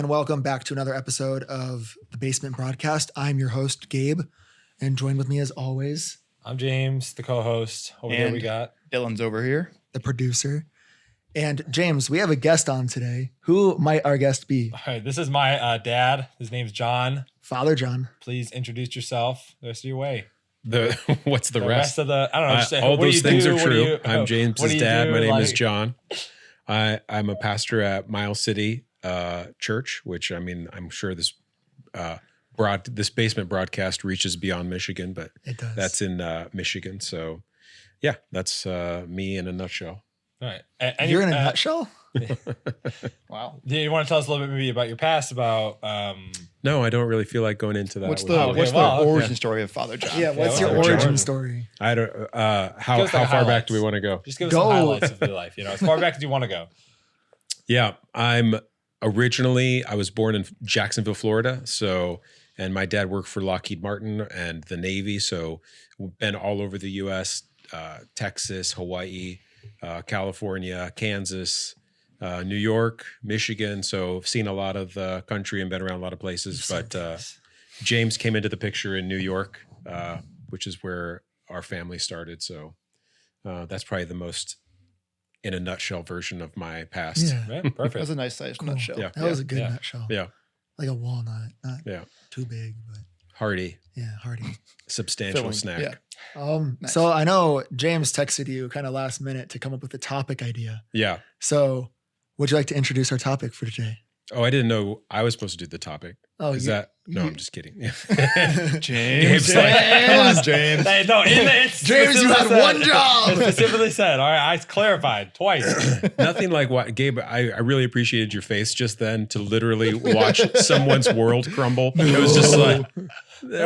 and welcome back to another episode of the Basement Broadcast. I'm your host, Gabe, and joined with me as always, I'm James, the co-host. Over here we got Dillon's over here, the producer. And James, we have a guest on today. Who might our guest be? All right, this is my dad. His name's John. Father John. Please introduce yourself the rest of your way. What's the rest? Of the, I don't know. Just, all those things are true. I'm What James's do you dad. do? My name is John. I'm a pastor at Miles City Church, which I'm sure this basement broadcast reaches beyond Michigan, but It does. that's in Michigan. So yeah, that's me in a nutshell. All right. And You're in a nutshell? Wow. Do you want to tell us a little bit maybe about your past, about No, I don't really feel like going into that. What's with the you. origin story of Father John? Yeah, what's Yeah, your what's your origin origin? story? I don't. How Give us, like, far back highlights. do we want to go? just give us Go. some highlights of your life, as far back as you want to go. Yeah, I was born in Jacksonville, Florida. And my dad worked for Lockheed Martin and the Navy. So we've been all over the U.S., Texas, Hawaii, California, Kansas, New York, Michigan. So I've seen a lot of the country and been around a lot of places. But James came into the picture in New York, which is where our family started. So that's probably the most in a nutshell version of my past. Yeah, Yeah, That's perfect. a nice size nutshell. Yeah. that was a good Yeah. nutshell. Yeah. Like a walnut. Not Yeah. too big, but Hearty, yeah, hearty. substantial Filling, snack. yeah. Nice. So I know James texted you kind of last minute to come up with a topic idea. Yeah. So would you like to introduce our topic for today? Oh, I didn't know I was supposed to do the topic. Oh, Is you- that? No, you- I'm just kidding. James. Gabe's like, Come on, James. Hey, no, it's James, you had specifically one said- job. It specifically said, all right, I clarified twice. Nothing like what Gabe. I really appreciated your face just then to literally watch someone's world crumble. It was just like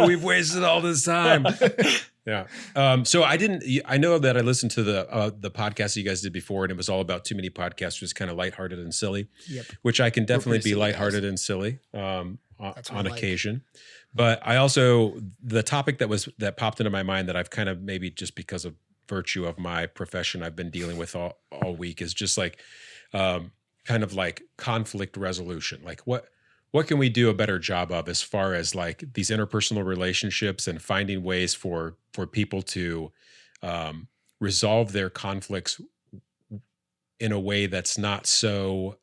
we've wasted all this time. Yeah. So I know that I listened to the podcast that you guys did before, and it was all about too many podcasts, was kind of lighthearted and silly. Yep. Which I can definitely pretty be silly lighthearted guys. and silly That's what on I like. occasion. But I also, the topic that popped into my mind that I've kind of maybe just because of virtue of my profession I've been dealing with all week is just like kind of like conflict resolution. Like what can we do a better job of as far as like these interpersonal relationships and finding ways for people to resolve their conflicts in a way that's not so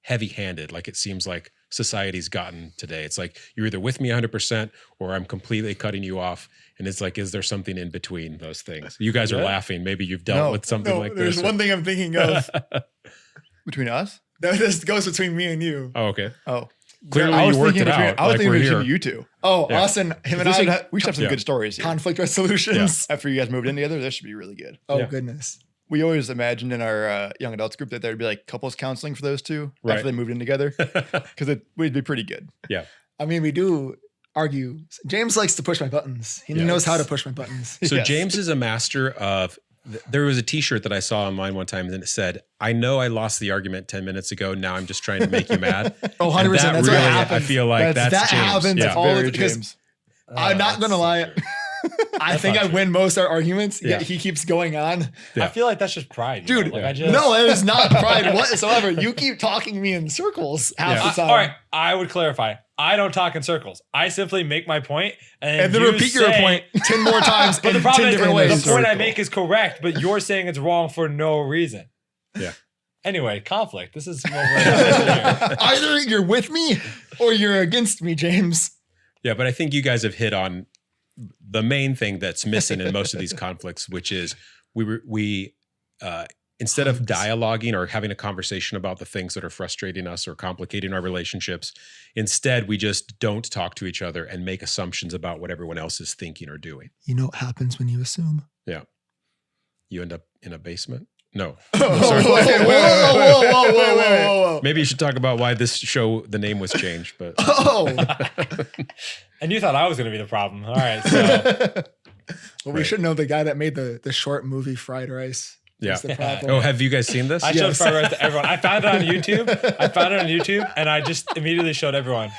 heavy-handed like it seems like society's gotten today. It's like you're either with me 100% or I'm completely cutting you off. And it's like, is there something in between those things? You guys are Yeah. laughing. Maybe you've dealt with something like there's this. one thing I'm thinking of. Between us? This goes between me and you. Oh, okay. Oh. Clearly I was you worked thinking it between, out. I was like thinking we're between here. you two. Oh, Yeah. us and him and We should have some Yeah. good stories here. conflict resolutions. After you guys moved in together, this should be really good. Oh, Yeah. goodness. We always imagined in our young adults group that there'd be like couples counseling for those two Right. after they moved in together because we'd be pretty good. I mean, we do argue. James likes to push my buttons. He Yeah. knows how to push my buttons. So Yes. James is a master of. There was a T-shirt that I saw online one time, and it said, "I know I lost the argument 10 minutes ago. Now I'm just trying to make you mad." Oh, 100%. And that That's really, what happens. I feel like that's that James. happens Yeah. all Very the because James. I'm not going to lie. I think I win most our arguments, Yeah. yet he keeps going on. I feel like that's just pride. Dude, Like I just, no, it is not pride whatsoever. You keep talking me in circles half Yeah. the time. all right, I would clarify. I don't talk in circles. I simply make my point And then you repeat your say- point 10 more times But in the 10 problem different is ways. the point I Circle. make is correct, but you're saying it's wrong for no reason. Yeah. Anyway, conflict. This is what we're Either you're with me or you're against me, James. Yeah, but I think you guys have hit on the main thing that's missing in most of these conflicts, which is we instead of dialoguing or having a conversation about the things that are frustrating us or complicating our relationships, instead we just don't talk to each other and make assumptions about what everyone else is thinking or doing. You know what happens when you assume? Yeah. You end up in a basement? No. Whoa, sorry. whoa. Maybe you should talk about why this show, the name was changed, but Oh. And you thought I was going to be the problem. All right. So Well, we should know the guy that made the short movie Fried Rice. yeah. That's the problem. Oh, have you guys seen this? I showed Yes. fried rice to everyone. I found it on YouTube. And I just immediately showed everyone.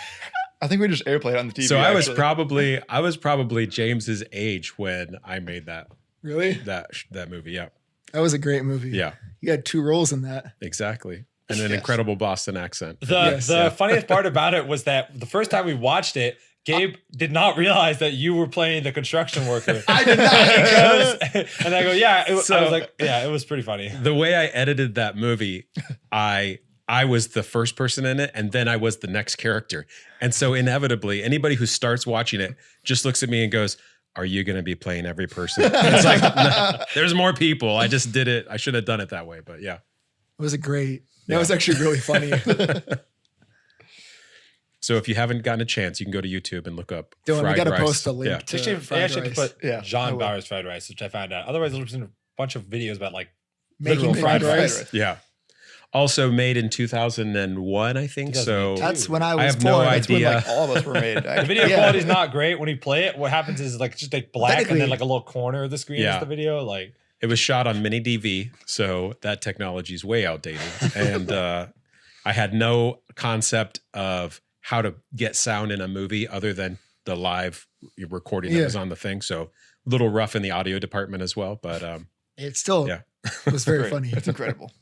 I think we just airplayed on the TV. So I was actually. probably James's age when I made that Really? movie. Yeah. That was a great movie. Yeah, You had 2 roles in that. exactly. and an incredible Boston accent. The funniest part about it was that the first time we watched it, Gabe did not realize that you were playing the construction worker. I did not. And I go, yeah. I was So- like, yeah, it was pretty funny. The way I edited that movie, I was the first person in it, and then I was the next character. And so inevitably, anybody who starts watching it just looks at me and goes, are you going to be playing every person? It's like, no, there's more people. I just did it. I should have done it that way, but yeah. It was that Yeah. was actually really funny. So if you haven't gotten a chance, you can go to YouTube and look up Dylan, we fried got to rice. post a link Yeah. to Actually, fried they actually rice. put Yeah, I John will. Bauer's fried rice, which I found out. Otherwise, there's been a bunch of videos about like Making literal fried rice. Yeah. Also made in 2001, I think. So 2002. That's when I was I have no born. That's when idea. like all of us were made. the video Yeah. quality's not great. When you play it, what happens is like just like black and Technically- then like a little corner of the screen Yeah. is the video. Like it was shot on mini DV, so that technology is way outdated. And I had no concept of how to get sound in a movie other than the live recording that Yeah. was on the thing. So a little rough in the audio department as well. But It still Yeah. was very Great. funny. It's incredible.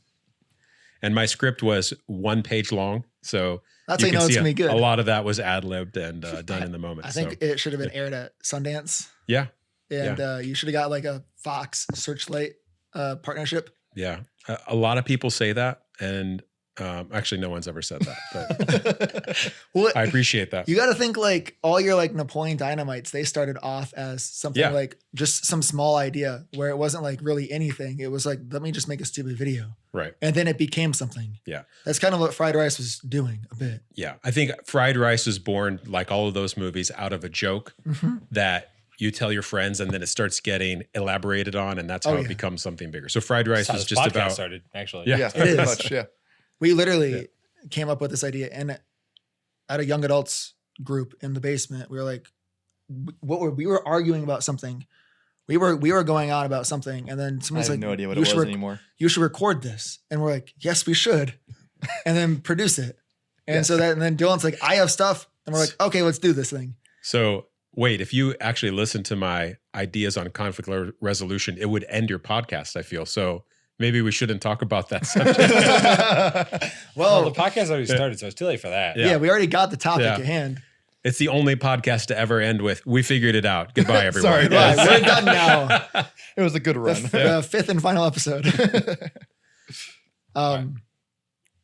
and my script was 1 page long, so That's how you know can it's see gonna be good. a lot of that was ad libbed and done in the moment. I think it should have been aired at Sundance, yeah, and you should have got like a Fox Searchlight partnership. yeah. A lot of people say that, and actually, no one's ever said that, but Well, I appreciate that. you got to think like all your like Napoleon Dynamites, they started off as something Yeah. like just some small idea where it wasn't like really anything. It was like, let me just make a stupid video. Right. And then it became something. Yeah. That's kind of what Fried Rice was doing a bit. Yeah, I think Fried Rice was born, like all of those movies, out of a joke that you tell your friends, and then it starts getting elaborated on, and that's how Oh, it yeah. becomes something bigger. So Fried Rice that's how was this just podcast about started actually. Yeah. Yeah, It pretty is. much. Yeah. We literally came up with this idea and at a young adults group in the basement. We were like, we were arguing about something. We were going on about something, and then I someone's have like, no idea what "You it was should anymore. you should record this," and we're like, "Yes, we should," and then produce it. And Yes. so that, and then Dylan's like, "I have stuff," and we're like, "Okay, let's do this thing." So wait, if you actually listen to my ideas on conflict resolution, it would end your podcast, I feel. So maybe we shouldn't talk about that subject. Well, Well, the podcast already started, so it's too late for that. yeah. we already got the topic Yeah. at hand. It's the only podcast to ever end with, we figured it out. Goodbye, everyone. Sorry, Right, guys. we're done now. It was a good The, run. the fifth and final episode.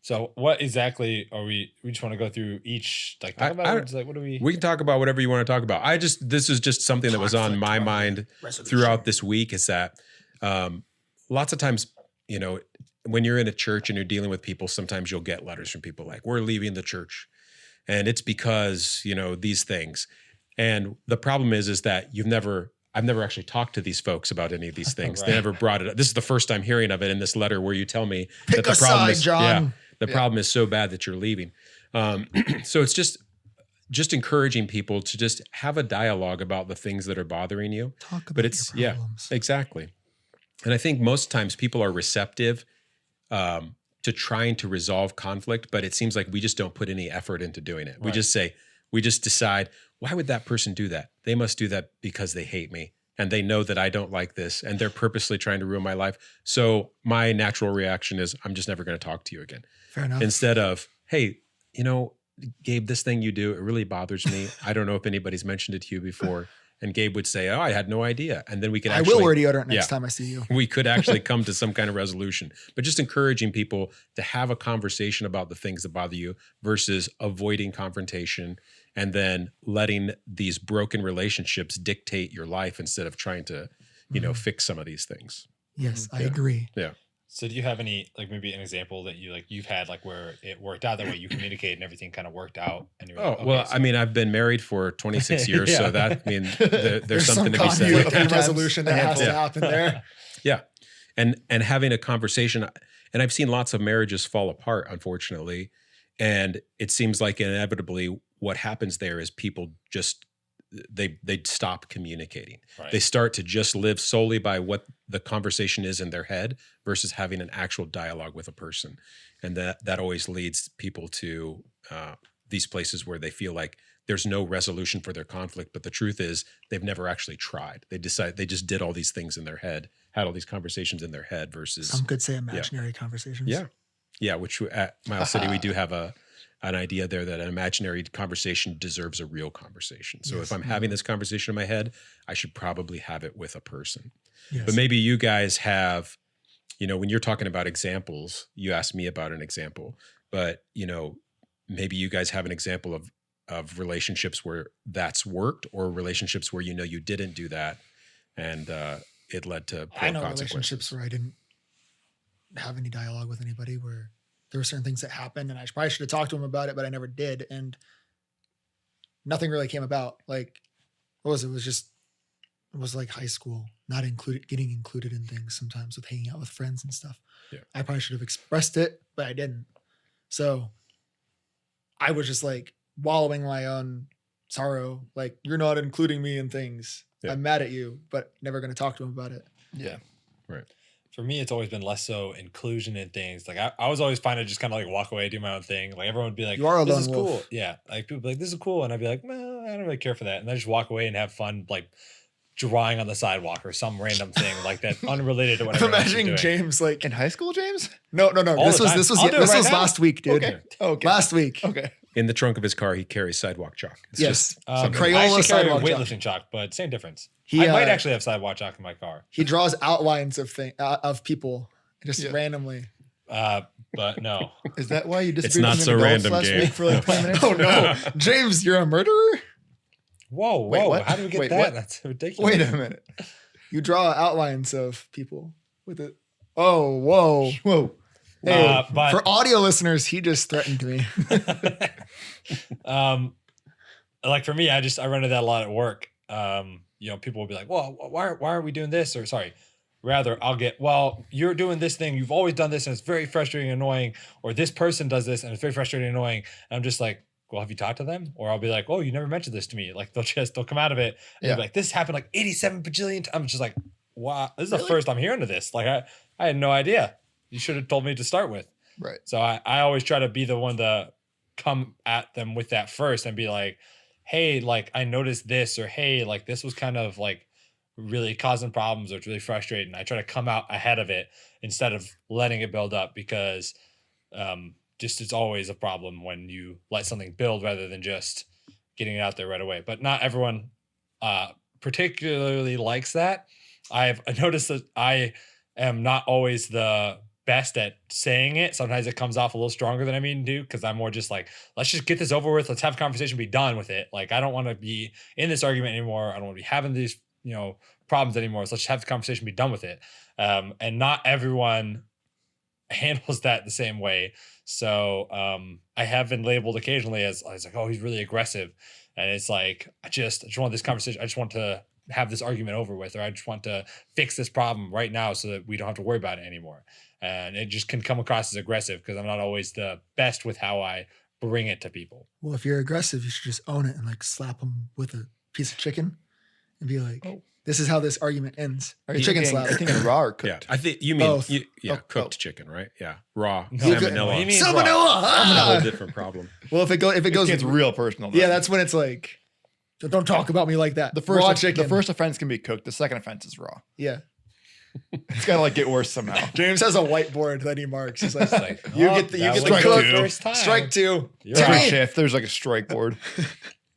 So what exactly are we just want to go through each like talk I- about I- it? Just, like what do we We can talk about whatever you want to talk about. This is just something that was on my mind throughout this week, is that lots of times, you know, when you're in a church and you're dealing with people, sometimes you'll get letters from people like, we're leaving the church and it's because, you know, these things. And the problem is that I've never actually talked to these folks about any of these things. They Right. never brought it up. This is the first time hearing of it in this letter where you tell me Pick that the a problem side, is, John. the problem is so bad that you're leaving. So it's just encouraging people to just have a dialogue about the things that are bothering you. Talk about But it's, your yeah, problems. exactly. And I think most times people are receptive to trying to resolve conflict, but it seems like we just don't put any effort into doing it. Right. We just decide, why would that person do that? They must do that because they hate me and they know that I don't like this and they're purposely trying to ruin my life. So my natural reaction is, I'm just never going to talk to you again. Fair enough. Instead of, hey, you know, Gabe, this thing you do, it really bothers me. I don't know if anybody's mentioned it to you before. And Gabe would say, oh, I had no idea. And then we can I actually, will wear deodorant next yeah. time I see you. we could actually come to some kind of resolution. But just encouraging people to have a conversation about the things that bother you versus avoiding confrontation and then letting these broken relationships dictate your life instead of trying to, you know, fix some of these things. Yes, I Yeah. agree. So do you have any like maybe an example that you've had like where it worked out that way you communicated and everything kind of worked out and you're Oh, like, okay, well, so- I mean, I've been married for 26 years, Yeah. so that, I mean, there's some something to be said. conflict A few and times, resolution that a has to handful. happen there. Yeah. And having a conversation, and I've seen lots of marriages fall apart, unfortunately. And it seems like inevitably what happens there is people just they stop communicating. Right. They start to just live solely by what the conversation is in their head versus having an actual dialogue with a person. And that always leads people to these places where they feel like there's no resolution for their conflict. But the truth is they've never actually tried. They just did all these things in their head, had all these conversations in their head versus, Some could say imaginary conversations. yeah. Yeah, which at Miles City we do have an idea there that an imaginary conversation deserves a real conversation. So if I'm having this conversation in my head, I should probably have it with a person. Yes. But maybe you guys have, when you're talking about examples, you asked me about an example, but maybe you guys have an example of relationships where that's worked, or relationships where you didn't do that and it led to poor I know consequences. relationships where I didn't have any dialogue with anybody, where there were certain things that happened and I probably should have talked to him about it, but I never did. And nothing really came about. Like, what was it? It was like high school, getting included in things sometimes with hanging out with friends and stuff. Yeah. I probably should have expressed it, but I didn't. So I was just like wallowing in my own sorrow. Like, you're not including me in things. Yeah. I'm mad at you, but never going to talk to him about it. Yeah. Right. For me, it's always been less so inclusion in things. Like I was always fine to just kind of like walk away, do my own thing. Like everyone would be like, You are a this lone is wolf. cool. Yeah. Like people would be like, this is cool. And I'd be like, well, I don't really care for that. And I just walk away and have fun, like drawing on the sidewalk or some random thing like that, unrelated to I'm whatever. imagining James like In high school, James? no. All This the was time. this was I'll do it this right was now. last week, dude. Okay. Okay. Last week. Okay. In the trunk of his car, he carries sidewalk chalk. It's Yes. just I Crayola actually carry sidewalk chalk. weightlifting chalk, but same difference. He, I might actually have sidewalk chalk in my car. He draws outlines of people just randomly. But no. Is that why you disappeared not from so the adults random, last Gabe. week for like 20 minutes? Oh no, James, you're a murderer. Whoa, Wait, what? How do we get Wait, that? what? That's ridiculous. Wait a minute. You draw outlines of people with it. Oh, whoa. Whoa. Hey, But for audio listeners, he just threatened me. like for me, I run into that a lot at work. People will be like, well, why aren't we doing this? Or sorry, rather I'll get, well, you're doing this thing. You've always done this and it's very frustrating and annoying. Or this person does this and it's very frustrating and annoying. And I'm just like, well, have you talked to them? Or I'll be like, oh, you never mentioned this to me. Like they'll come out of it and Yeah. be like, this happened like 87 bajillion times. I'm just like, wow, this is the first I'm hearing of this. Like I had no idea. You should have told me to start with. Right. So I always try to be the one to come at them with that first and be like, hey, like I noticed this, or hey, like this was kind of like really causing problems or it's really frustrating. I try to come out ahead of it instead of letting it build up, because just it's always a problem when you let something build rather than just getting it out there right away. But not everyone particularly likes that. I've noticed that I am not always the best at saying it. Sometimes it comes off a little stronger than I mean to, because I'm more just like, let's just get this over with. Let's have a conversation, be done with it. Like I don't want to be in this argument anymore. I don't want to be having these, problems anymore. So let's just have the conversation, be done with it. And not everyone handles that the same way. So I have been labeled occasionally as like, oh, he's really aggressive. And it's like, I just want this conversation. I just want to have this argument over with, or I just want to fix this problem right now so that we don't have to worry about it anymore. And it just can come across as aggressive because I'm not always the best with how I bring it to people. Well, if you're aggressive, you should just own it and like slap them with a piece of chicken and be like, this is how this argument ends. Are The you chicken thinking, slap. are you thinking raw or cooked? yeah. I think you mean Both. cooked chicken, right? Yeah, raw No, salmonella. he means Salmonella! That's a whole Ah! different problem. Well, if it goes, It's real personal. Though. yeah, that's when it's like, don't talk about me like that. the raw first. chicken. The first offense can be cooked. The second offense is raw. Yeah. It's gotta like get worse somehow. James has a whiteboard that he marks. He's like, It's like, you oh, get the that was cook. the first time. Strike two. You're Timmy! Every right. shift, there's like a strike board.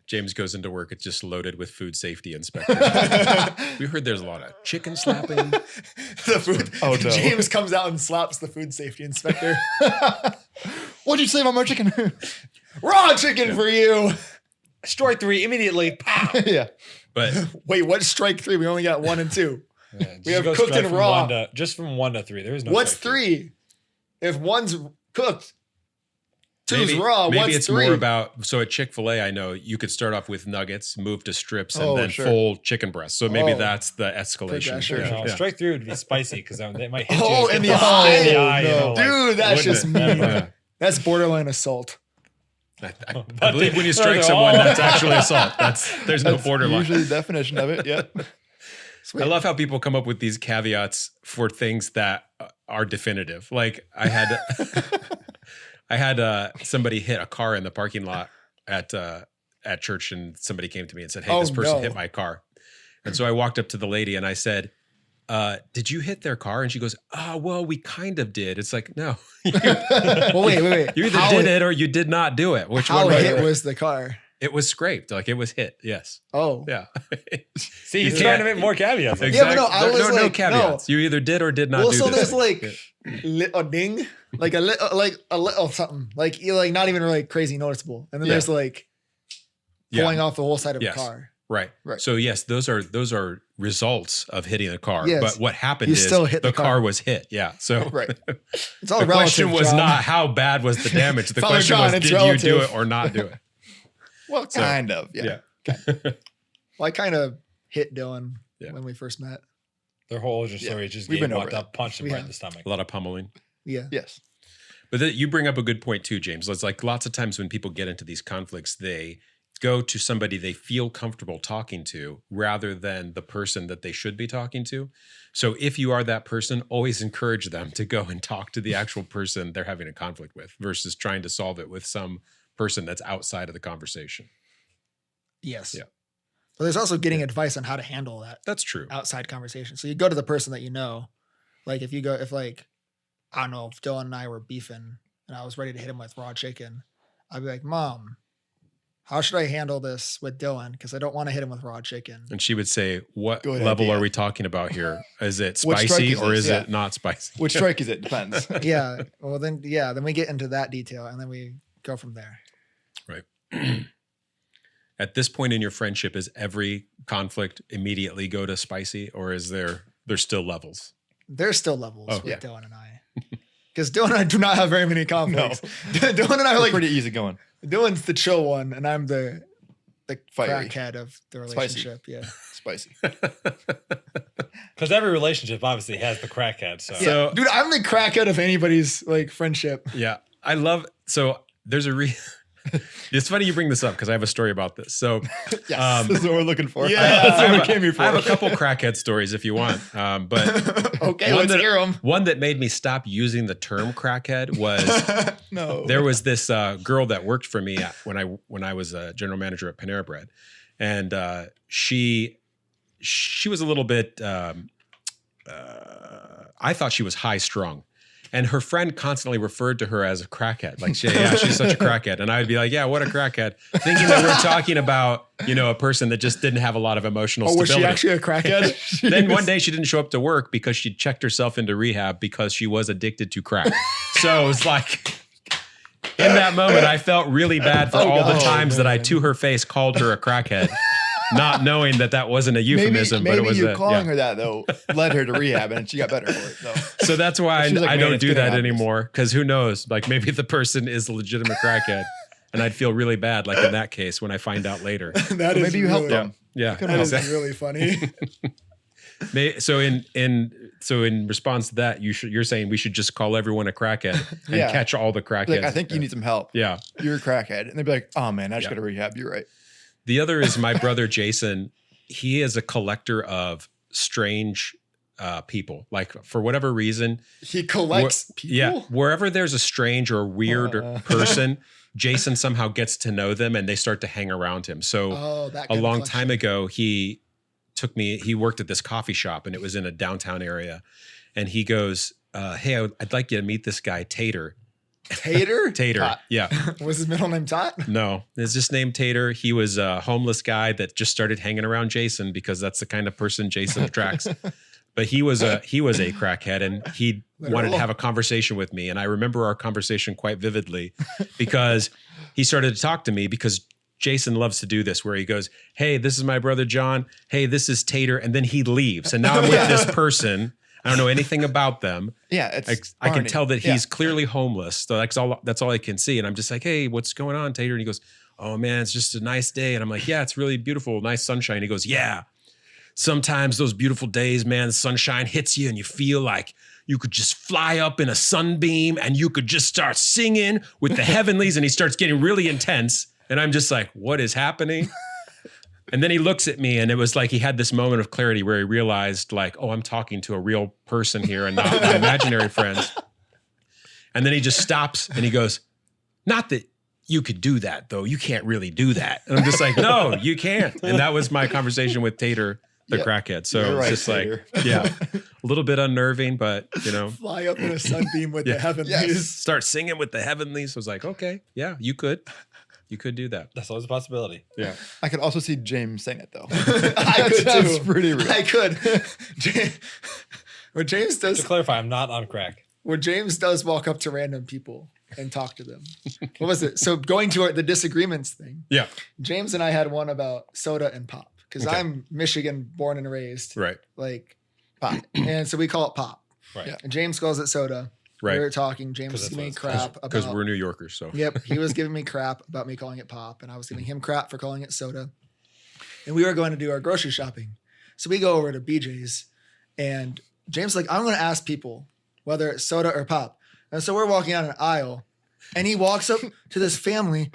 James goes into work. It's just loaded with food safety inspectors. We heard there's a lot of chicken slapping. The food. Oh, no. James comes out and slaps the food safety inspector. What'd you say about my chicken? Raw chicken for you. Strike three immediately. Pow. Yeah. But Wait, what's strike three? We only got 1 and 2. Yeah, We just have go cooked straight and from raw. 1 to, just from 1 to 3. There is no. What's strike 3? If one's cooked, two's raw. maybe What's it's 3? more about, so at Chick-fil-A, I know you could start off with nuggets, move to strips, and Oh, then sure. full chicken breast. So maybe Oh. that's the escalation. Progression. No, Yeah. strike 3 would be spicy because they might hit Oh, you in the hit eye. in the eye. No. Dude, that's just wouldn't mean. it? Yeah. That's borderline assault. I believe when you strike they're someone, all- that's actually assault. There's no That's borderline. usually the definition of it. Yep. Sweet. I love how people come up with these caveats for things that are definitive. Like I had somebody hit a car in the parking lot at church, and somebody came to me and said, "Hey, Oh, this person no. hit my car." And so I walked up to the lady and I said, did you hit their car? And she goes, well, we kind of did. It's like, no, Well, wait. you either How did it or you did not do it. Which How one? hit was the car? It was scraped. Like it was hit. Yes. Oh. Yeah. See, he's You trying can't- to make more caveats. Yeah, but no, I was no like, caveats. You either did or did not Well, do so this. there's like a ding, like a little something, like you're like not even really crazy noticeable, and then there's like pulling off the whole side of the car. Right. Right. So yes, those are results of hitting the car. Yes. But what happened You is still hit the the car car. was hit. Yeah. So Right. It's all the question relative, was John. not how bad was the damage. The Father question John, was, it's did you do relative. it or not do it? Well, So, kind of. Yeah. Well, I kind of hit Dillon Yeah. when we first met. Their whole origin story is just We've Gabe been over walked that. up, punched him We right in have. the stomach. A lot of pummeling. Yeah. Yes. But you bring up a good point too, James. It's like lots of times when people get into these conflicts, they go to somebody they feel comfortable talking to rather than the person that they should be talking to. So if you are that person, always encourage them to go and talk to the actual person they're having a conflict with versus trying to solve it with some person that's outside of the conversation. Yes. Yeah. But there's also getting advice on how to handle that That's true. outside conversation. So you go to the person that you know. Like if like, I don't know, if Dillon and I were beefing and I was ready to hit him with raw chicken, I'd be like, Mom, how should I handle this with Dillon? Because I don't want to hit him with raw chicken. And she would say, what Good level idea. are we talking about here? Is it What strike spicy is or this? is Yeah. it not spicy? Which strike is it? Depends. Yeah. Well, then we get into that detail and then we go from there. Right. At this point in your friendship, is every conflict immediately go to spicy or is there's still levels? There's still levels Oh, with yeah. Dillon and I. Because Dillon and I do not have very many conflicts. Dillon and I are We're like, pretty easy going. Dillon's the chill one and I'm the Fiery. crackhead of the Spicy. relationship. Yeah. Spicy. Because every relationship obviously has the crackhead. So, So- Dude, I'm the crackhead of anybody's like friendship. Yeah. So there's it's funny you bring this up because I have a story about this. So Yes. This is what we're looking for. Yeah. That's what I we have, came here for. I have a couple crackhead stories if you want. But Okay, one let's that, hear them. one that made me stop using the term crackhead was No. there was this girl that worked for me when I was a general manager at Panera Bread, and she was a little bit. I thought she was high strung, and her friend constantly referred to her as a crackhead. Like, she's such a crackhead, and I would be like, yeah, what a crackhead, thinking that we're talking about a person that just didn't have a lot of emotional Oh, was stability. she actually a crackhead? Then one day she didn't show up to work because she checked herself into rehab because she was addicted to crack. So it was like, in that moment, I felt really bad for all the God. times that I, to her face, called her a crackhead, not knowing that wasn't a euphemism, maybe but it was you a. calling Yeah. her that though led her to rehab and she got better for it. So So that's why She was like, I "Man, don't it's do gonna that happen." anymore. Because who knows? Like maybe the person is a legitimate crackhead, and I'd feel really bad, like in that case, when I find out later. That is maybe you helped really, them. Yeah. That is really funny. So in response to that, you're saying we should just call everyone a crackhead and Yeah. catch all the crackheads. Like, I think you need some help. Yeah. You're a crackhead. And they'd be like, oh man, I just Yeah. got to rehab. You're right. The other is my brother Jason. He is a collector of strange people. Like for whatever reason, He collects people. yeah, wherever there's a strange or weird person, Jason somehow gets to know them and they start to hang around him. So Oh, that a kind of long collection. time ago, he worked at this coffee shop and it was in a downtown area. And he goes, hey, I'd like you to meet this guy, Tater. Tater? Tater. Tot. Yeah. Was his middle name Tot? No, it's just named Tater. He was a homeless guy that just started hanging around Jason because that's the kind of person Jason attracts. But he was a crackhead and he wanted to have a conversation with me. And I remember our conversation quite vividly because he started to talk to me because Jason loves to do this where he goes, hey, this is my brother John. Hey, this is Tater. And then he leaves. And now I'm with this person. I don't know anything about them. Yeah. It's I can Barney. tell that Yeah. he's clearly homeless. So that's all I can see. And I'm just like, hey, what's going on, Tater? And he goes, oh man, it's just a nice day. And I'm like, yeah, it's really beautiful. Nice sunshine. He goes, yeah. Sometimes those beautiful days, man, the sunshine hits you and you feel like you could just fly up in a sunbeam and you could just start singing with the heavenlies. And he starts getting really intense. And I'm just like, what is happening? And then he looks at me and it was like he had this moment of clarity where he realized like, oh, I'm talking to a real person here and not my imaginary friends. And then he just stops and he goes, not that you could do that though. You can't really do that. And I'm just like, no, you can't. And that was my conversation with Tater the Yeah. crackhead. So You're it's right, just like, Sayer. yeah, a little bit unnerving, but Fly up in a sunbeam with Yeah. the heavenlies. Yes. start singing with the heavenlies. I was like, okay, yeah, you could do that. That's always a possibility. Yeah. I could also see James saying it though. I could That's too. pretty real. I could. What James To does, clarify, I'm not on crack. what James does, walk up to random people and talk to them. What was it? So going to the disagreements thing. Yeah. James and I had one about soda and pop because Okay. I'm Michigan born and raised, Right. like pop, and so we call it pop. Right. Yeah. And James calls it soda. We Right. were talking. James 'Cause was that's giving me what it's crap Because about. we're New Yorkers. So Yep, he was giving me crap about me calling it pop, and I was giving him crap for calling it soda. And we were going to do our grocery shopping, so we go over to BJ's, and James is like, I'm going to ask people whether it's soda or pop. And so we're walking down an aisle, and he walks up to this family.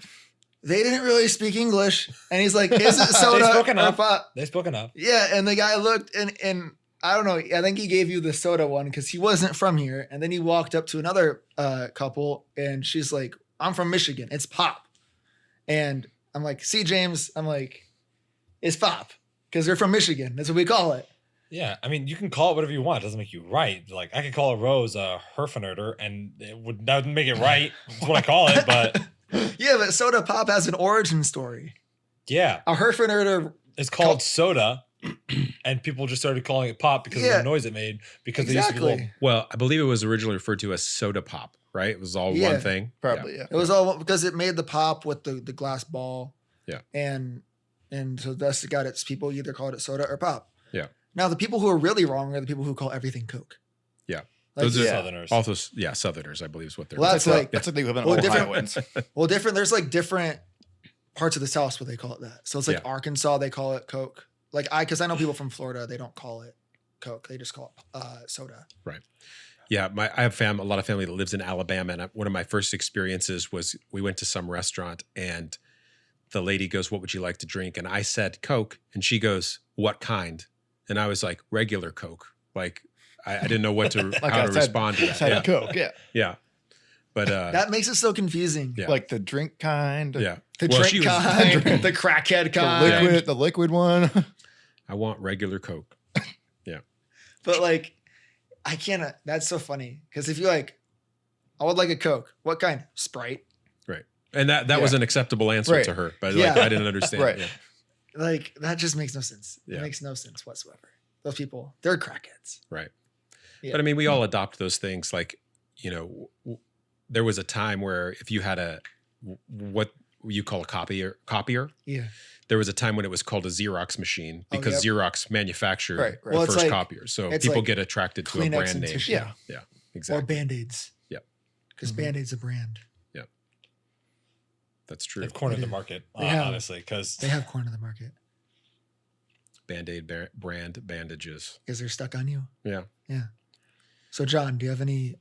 They didn't really speak English, and he's like, "Is it soda They spoken or up. pop?" They've spoken up. Yeah, and the guy looked, and I don't know. I think he gave you the soda one because he wasn't from here. And then he walked up to another couple, and she's like, "I'm from Michigan. It's pop." And I'm like, "See, James," I'm like, "It's pop because they're from Michigan. That's what we call it." Yeah, I mean, you can call it whatever you want. It doesn't make you right. Like, I could call a rose a Herfenerter, and that wouldn't make it right. That's what I call it, but Yeah, but soda pop has an origin story. yeah, A Herfenerter. it's called soda, and people just started calling it pop because of Yeah. the noise it made. Because they used to be Exactly. little, well, I believe it was originally referred to as soda pop, right? It was all Yeah. one thing. Probably, yeah. It was all because it made the pop with the glass ball. Yeah. And so that's got its people either called it soda or pop. Yeah. Now the people who are really wrong are the people who call everything Coke. Yeah. Like, Those are Yeah. Southerners. Also, yeah, Southerners, I believe is what they're. Well, That's like- that's like the equivalent well, of different- Ohioans. well, different. There's like different parts of the South where they call it that. So it's like Yeah. Arkansas, they call it Coke. Like because I know people from Florida, they don't call it Coke. They just call it soda. Yeah, I have a lot of family that lives in Alabama, and one of my first experiences was we went to some restaurant, and the lady goes, "What would you like to drink?" And I said Coke, and she goes, "What kind?" And I was like, "Regular Coke." Like I didn't know what to Like how I to said, respond to Said that. Coke, yeah. Yeah, but That makes it so confusing. Yeah. Like the drink kind. yeah, The Well, drink she was- kind, the crackhead The kind. the liquid one. I want regular Coke. But like, I can't. That's so funny because if you're like, I would like a Coke. What kind? Sprite. And that Yeah. was an acceptable answer Right. to her, but Yeah. like I didn't understand. Right. Yeah. Like that just makes no sense. Yeah. It makes no sense whatsoever. Those people, they're crackheads. Right. Yeah. But I mean, we all adopt those things. Like, there was a time where if you had what you call a copier, Yeah. there was a time when it was called a Xerox machine Oh, because yep. Xerox manufactured Right, right. the Well, it's first like- copiers. So it's people like get attracted to a Kleenex brand and name. tissue. Yeah. Or Exactly. Band-Aids. Yep. Because Mhm. Band-Aid's a brand. That's true. they've cornered They the do. market, They have. honestly, because They have corn in the market Band-Aid brand bandages. because they're stuck on you. Yeah. So, John, do you have any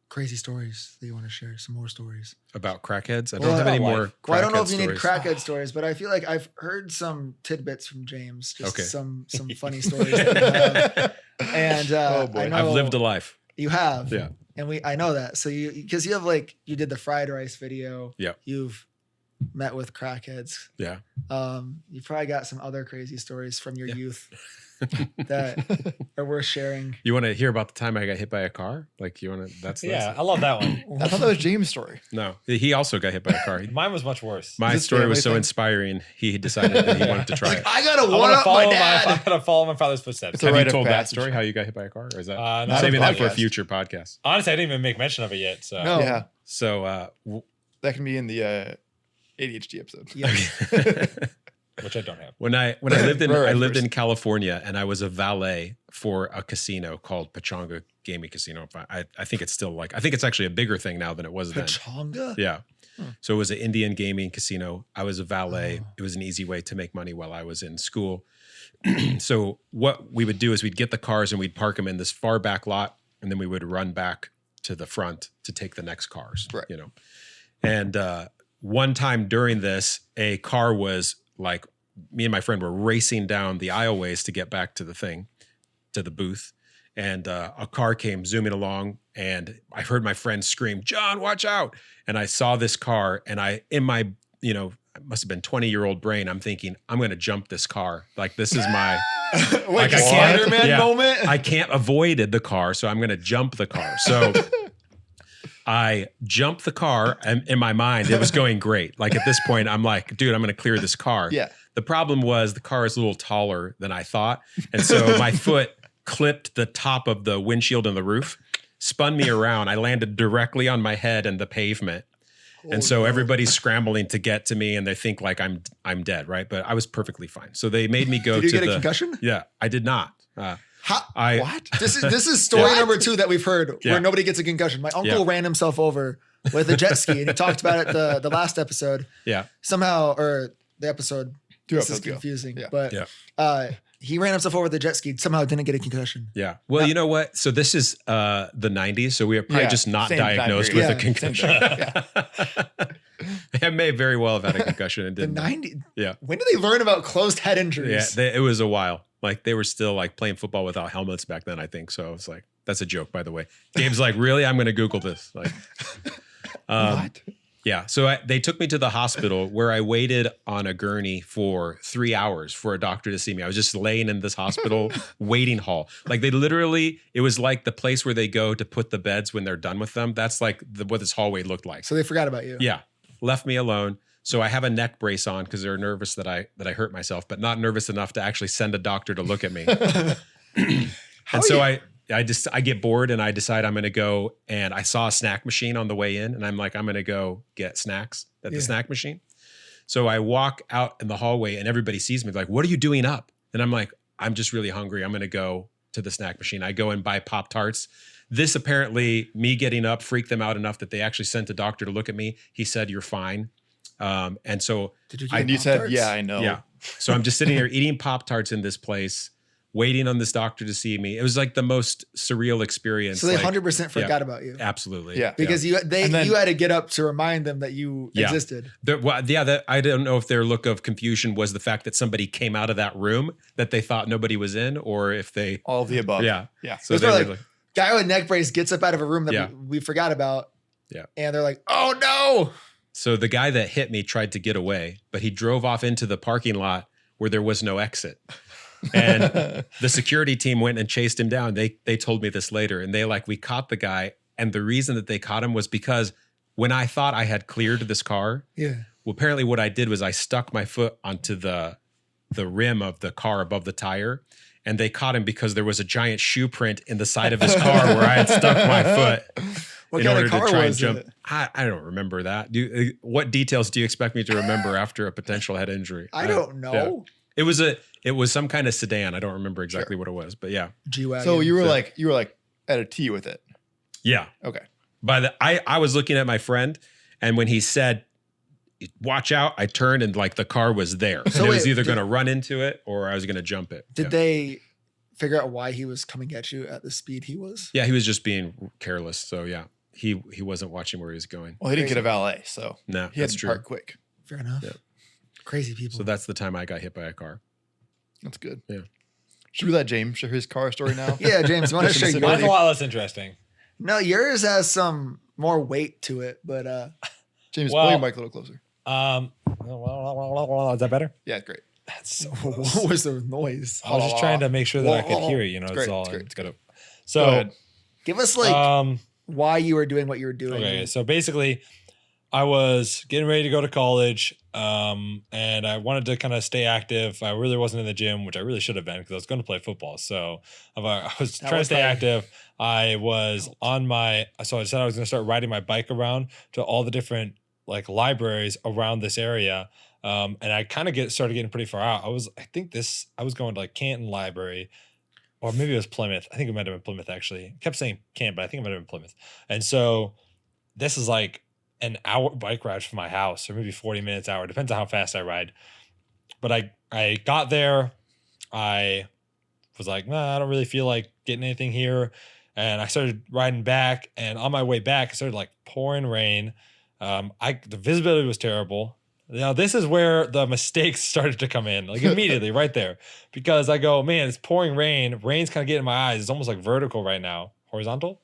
crazy stories that you want to share? Some more stories? About crackheads. I Well, don't have any about more. life. Well, I don't know if crackhead you need stories. crackhead stories, but I feel like I've heard some tidbits from James. Just Okay. some funny stories that you have. And Oh, boy. I know I've lived a life. You have. Yeah. And I know that. So because you have like, you did the fried rice video. Yep. You've met with crackheads. Yeah. You probably got some other crazy stories from your youth that are worth sharing. You want to hear about the time I got hit by a car? Like, you want to? That's yeah, I love that one. I thought that was James' story. No, he also got hit by a car. Mine was much worse. My Is this story was family so thing? inspiring. He decided that he wanted to try it. I got to I one want to up follow my my, dad. I gotta follow my father's footsteps. It's a Have you rite of told that passage. story? How you got hit by a car? Or is that Not saving a that for a podcast. future podcast? Honestly, I didn't even make mention of it yet. So No. Yeah. So, That can be in the ADHD episode. Yeah. which I don't have. when I lived in Right, I lived first. in California, and I was a valet for a casino called Pachanga Gaming Casino. I think it's still I think it's actually a bigger thing now than it was then. Pachanga? Yeah. Hmm. So it was an Indian gaming casino. I was a valet. Oh. It was an easy way to make money while I was in school. So what we would do is we'd get the cars and we'd park them in this far back lot, and then we would run back to the front to take the next cars. Right. And one time during this, a car was like, me and my friend were racing down the aisleways to get back to the booth. And a car came zooming along, and I heard my friend scream, "John, watch out." And I saw this car, and in my, must have been 20-year-old brain. I'm thinking, I'm going to jump this car. Like, this is my, Like I a can't- Spider-Man yeah. moment. I can't avoid the car. So I'm going to jump the car. So I jumped the car, and in my mind, it was going great. Like, at this point, I'm like, dude, I'm going to clear this car. Yeah. The problem was the car is a little taller than I thought. And so my foot clipped the top of the windshield and the roof, spun me around. I landed directly on my head and the pavement. And so everybody's scrambling to get to me, and they think like I'm dead, right? But I was perfectly fine. So they made me go Did you to get a the concussion? Yeah, I did not. What? This is story number 2 that we've heard Yeah. where nobody gets a concussion. My uncle Yeah. ran himself over with a jet ski, and he talked about it the last episode. Yeah. Somehow, or the episode. Two This is episodes ago. confusing, Yeah. but Yeah. he ran himself over with a jet ski. Somehow didn't get a concussion. Yeah. Well, you know what? So this is the 90s. So we are probably Yeah, just not same time diagnosed with period. a Yeah, concussion. I may very well have had a concussion and The didn't. 90s. Yeah. When did they learn about closed head Yeah. injuries? It was a while. Like, they were still like playing football without helmets back then, I think. So it's like, that's a joke, by the way. Gabe's like, really? I'm going to Google this. Like, What? yeah. So they took me to the hospital where I waited on a gurney for 3 hours for a doctor to see me. I was just laying in this hospital waiting hall. Like, they literally, it was like the place where they go to put the beds when they're done with them. That's like what this hallway looked like. So they forgot about you. Yeah. Left me alone. So I have a neck brace on because they're nervous that I hurt myself, but not nervous enough to actually send a doctor to look at me. And so I get bored and I decide I'm going to go, and I saw a snack machine on the way in, and I'm like, I'm going to go get snacks at the snack machine. So I walk out in the hallway and everybody sees me like, what are you doing up? And I'm like, I'm just really hungry. I'm going to go to the snack machine. I go and buy Pop-Tarts. This apparently, me getting up freaked them out enough that they actually sent a doctor to look at me. He said, you're fine. And so Did you And get you said, Pop-Tarts? yeah, I know. yeah. So I'm just sitting here eating Pop-Tarts in this place, waiting on this doctor to see me. It was like the most surreal experience. So they like, 100% forgot about you. absolutely. Yeah. Because you And then- had to get up to remind them that you Yeah. existed. I don't know if their look of confusion was the fact that somebody came out of that room that they thought nobody was in, or if they, All of the above. yeah. Yeah. So It's they were probably like, guy with neck brace gets up out of a room that Yeah. we forgot about. Yeah. And they're like, oh no. So the guy that hit me tried to get away, but he drove off into the parking lot where there was no exit. And the security team went and chased him down. They told me this later, and we caught the guy. And the reason that they caught him was because when I thought I had cleared this car, Yeah. well, apparently what I did was I stuck my foot onto the rim of the car above the tire, and they caught him because there was a giant shoe print in the side of his car where I had stuck my foot. What in kind order of car to try and was jump. it? I don't remember that. What details do you expect me to remember after a potential head injury? I don't know. It was some kind of sedan. I don't remember exactly what it was, but yeah. G-Wagon. So you were like at a T with it. Yeah. Okay. I was looking at my friend, and when he said, watch out, I turned and like the car was there. So And it was wait, either going to run into it or I was going to jump it. Did yeah. they figure out why he was coming at you at the speed he was? Yeah, he was just being careless. So yeah, he wasn't watching where he was going. Well, he didn't get a valet, so No, he had that's to true. park quick. Fair enough. Yeah. Crazy people. So that's the time I got hit by a car. That's good. Yeah. Should we let James share his car story now? yeah, James, you want to share Mine's Mine's a yours? lot less interesting. No, yours has some more weight to it, but James, Well- pull your mic a little closer. Is that better? Yeah, great. That's so what was the noise? I was just trying to make sure that I could hear it. You know, It's it's, great, all. it's great, It's gonna. Go So, ahead. Give us like why you were doing what you were doing. okay. So basically, I was getting ready to go to college, and I wanted to kind of stay active. I really wasn't in the gym, which I really should have been because I was going to play football. So I was That trying to was stay probably- active. I was on my. So I decided I was going to start riding my bike around to all the different like libraries around this area. And I kind of started getting pretty far out. I was going to like Canton Library, or maybe it was Plymouth. I think it might have been Plymouth actually. I kept saying Canton, but I think it might have been Plymouth. And so this is like an hour bike ride from my house, or maybe 40 minutes hour, depends on how fast I ride. But I got there, I was like, nah, I don't really feel like getting anything here. And I started riding back, and on my way back, it started like pouring rain. The visibility was terrible. Now this is where the mistakes started to come in, like immediately right there, because I go, man, it's pouring rain. Rain's kind of getting in my eyes. It's almost like vertical right now. Horizontal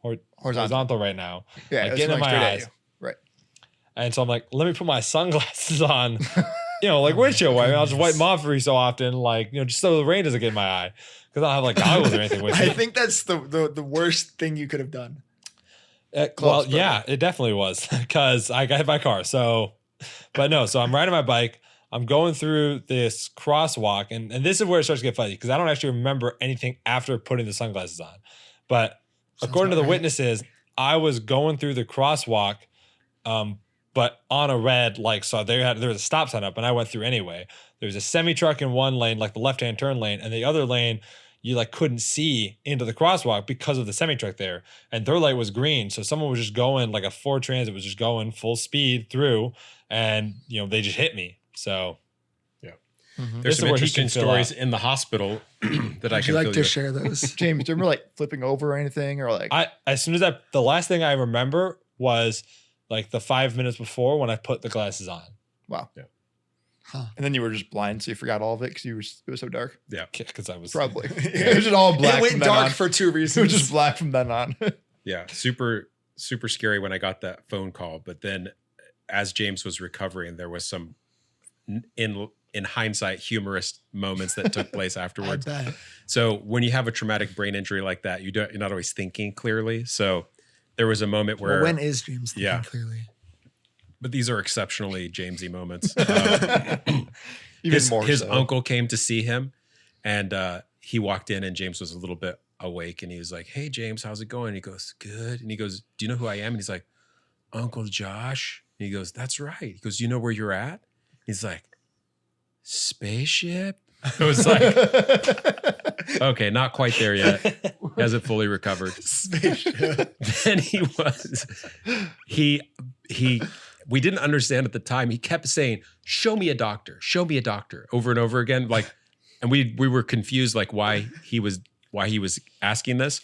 right now. Yeah, Like it's getting in going my straight at eyes. you. Right. And so I'm like, let me put my sunglasses on, like windshield wiping. I'll just wipe them off every so often, like, just so the rain doesn't get in my eye. Because I don't have like goggles or anything with me. I think that's the worst thing you could have done. Well, yeah, it definitely was because I got hit by a car. So, but no, so I'm riding my bike. I'm going through this crosswalk, and this is where it starts to get funny because I don't actually remember anything after putting the sunglasses on. But according to the witnesses, I was going through the crosswalk, but on a red, so there was a stop sign up, and I went through anyway. There was a semi truck in one lane, like the left hand turn lane, and the other lane you couldn't see into the crosswalk because of the semi truck there, and their light was green, so someone was just going like a Ford Transit was just going full speed through, and they just hit me. So, yeah, there's some interesting stories in the hospital that I can. Would you like to share those, James? Do you remember flipping over or anything, or as soon as the last thing I remember was the 5 minutes before when I put the glasses on. Wow. Yeah. Huh. And then you were just blind, so you forgot all of it because it was so dark. Yeah, because I was probably. It was just all black. It went dark for 2 reasons. It was just black from then on. Yeah, super scary when I got that phone call. But then, as James was recovering, there was some in hindsight humorous moments that took place afterwards. I bet. So when you have a traumatic brain injury like that, you're not always thinking clearly. So there was a moment where when is James thinking clearly? But these are exceptionally Jamesy moments. His uncle came to see him, and he walked in, and James was a little bit awake, and he was like, "Hey, James, how's it going?" And he goes, "Good." And he goes, "Do you know who I am?" And he's like, "Uncle Josh." And he goes, "That's right." He goes, "You know where you're at?" He's like, "Spaceship." I was like, okay, not quite there yet. He hasn't fully recovered. Spaceship. Then we didn't understand at the time. He kept saying, show me a doctor, over and over again. And we were confused, why he was asking this.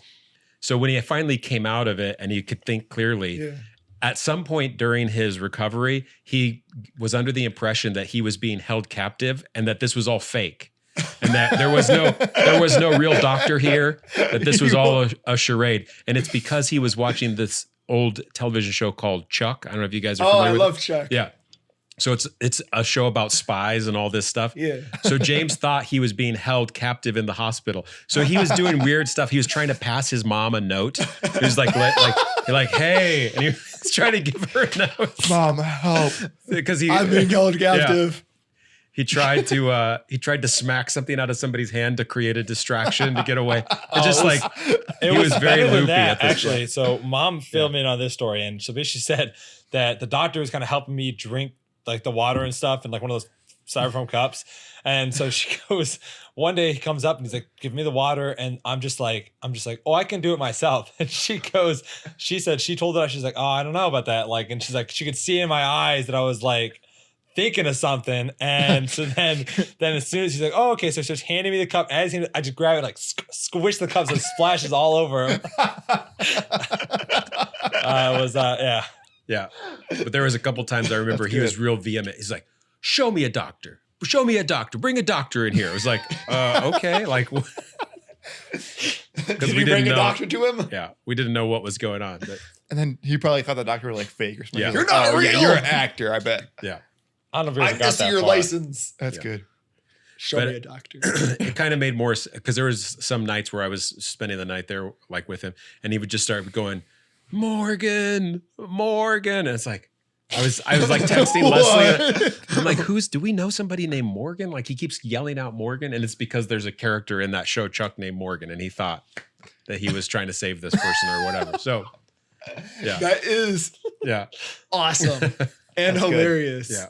So when he finally came out of it and he could think clearly, at some point during his recovery, he was under the impression that he was being held captive and that this was all fake. And that there was no real doctor here, that this was all a charade. And it's because he was watching this old television show called Chuck. I don't know if you guys are familiar with it. I love Chuck. Yeah. So it's a show about spies and all this stuff. Yeah. So James thought he was being held captive in the hospital. So he was doing weird stuff. He was trying to pass his mom a note. He was like, hey, and he was trying to give her a note. Mom, help. Because I'm being held captive. Yeah. He tried to smack something out of somebody's hand to create a distraction to get away. It was very loopy at this actually. point. So mom filled me in on this story, and so basically said that the doctor was kind of helping me drink the water and stuff in one of those styrofoam cups. And so she goes, one day he comes up and he's like, give me the water. And I'm just like, oh, I can do it myself. And she said, she told her, she's like, oh, I don't know about that. And she's like, she could see in my eyes that I was thinking of something. And so then as soon as he's like, oh, okay. So she's handing me the cup. As I just grab it, squish the cup so it splashes all over him. Yeah. Yeah. But there was a couple times I remember he was real vehement. He's like, show me a doctor. Bring a doctor in here. It was like, okay. Did we bring a doctor to him? Yeah. We didn't know what was going on. But. And then he probably thought the doctor was fake or something. Yeah. You're You're not real. Yeah, you're an actor, I bet. Yeah. I don't know if I'm missing your license. That's good. Show me a doctor. It kind of made more, because there was some nights where I was spending the night there with him, and he would just start going, Morgan. And it's like, I was texting Leslie. I'm like, do we know somebody named Morgan? He keeps yelling out Morgan, and it's because there's a character in that show, Chuck, named Morgan, and he thought that he was trying to save this person or whatever. So, yeah. That is awesome and hilarious. Good. Yeah.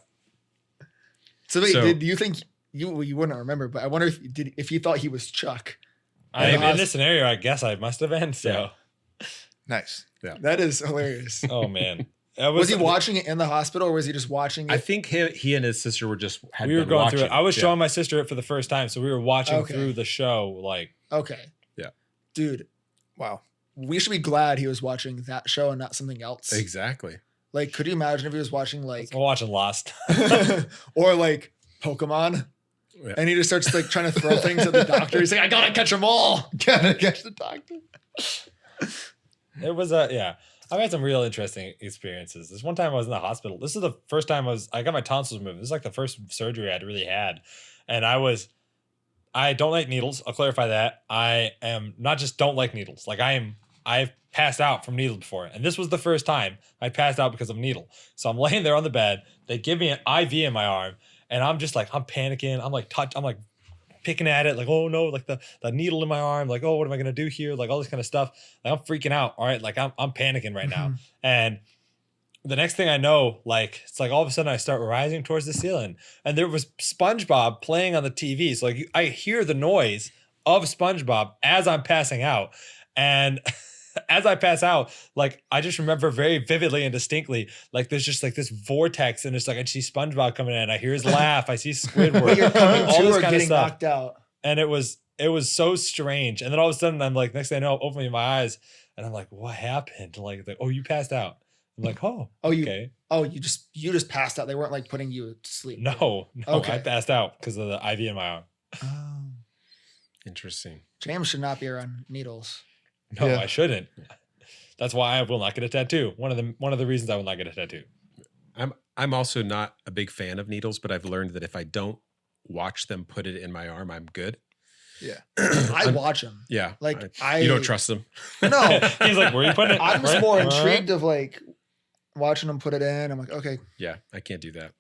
So wait, do you think you wouldn't remember, but I wonder if you thought he was Chuck. In this scenario, I guess I must have been. So. Yeah. Nice. Yeah. That is hilarious. Oh man. Was he watching it in the hospital, or was he just watching it? I think he and his sister were just we were going through it. I was showing my sister it for the first time, so we were watching through the show. Okay. Yeah. Dude. Wow. We should be glad he was watching that show and not something else. Exactly. Could you imagine if he was watching I'm watching Lost. or Pokemon? Yeah. And he just starts trying to throw things at the doctor. He's like, I gotta catch them all. Gotta catch the doctor. It was yeah. I've had some real interesting experiences. This one time I was in the hospital. This is the first time I got my tonsils removed. This is like the first surgery I'd really had. And I don't like needles. I'll clarify that. I am not just don't like needles. Like I've passed out from needles before. And this was the first time I passed out because of a needle. So I'm laying there on the bed. They give me an IV in my arm. And I'm just like, I'm panicking. I'm like picking at it. Like, oh no, like the needle in my arm. Like, oh, what am I going to do here? Like all this kind of stuff. Like I'm freaking out. All right. Like I'm panicking right now. And the next thing I know, like it's like all of a sudden I start rising towards the ceiling, and there was SpongeBob playing on the TV. So like I hear the noise of SpongeBob as I'm passing out, and as I pass out, like I just remember very vividly and distinctly, like there's just like this vortex, and it's like I see SpongeBob coming in, I hear his laugh, I see Squidward, But you're coming all to this or kind of getting stuff, knocked out. and it was so strange. And then all of a sudden, I'm like, next thing I know, I'm opening my eyes, and I'm like, what happened? Like oh, you passed out. I'm like, oh, okay. You just passed out. They weren't like putting you to sleep. No, Okay. I passed out because of the IV in my arm. Oh. Interesting. James should not be around needles. No, Yeah. I shouldn't. That's why I will not get a tattoo. One of the reasons I will not get a tattoo. I'm also not a big fan of needles, but I've learned that if I don't watch them put it in my arm, I'm good. Yeah. I watch them. Yeah. Like you don't trust them. No, He's like, where are you putting it? I'm just more intrigued of like watching them put it in. I'm like, okay, Yeah, I can't do that.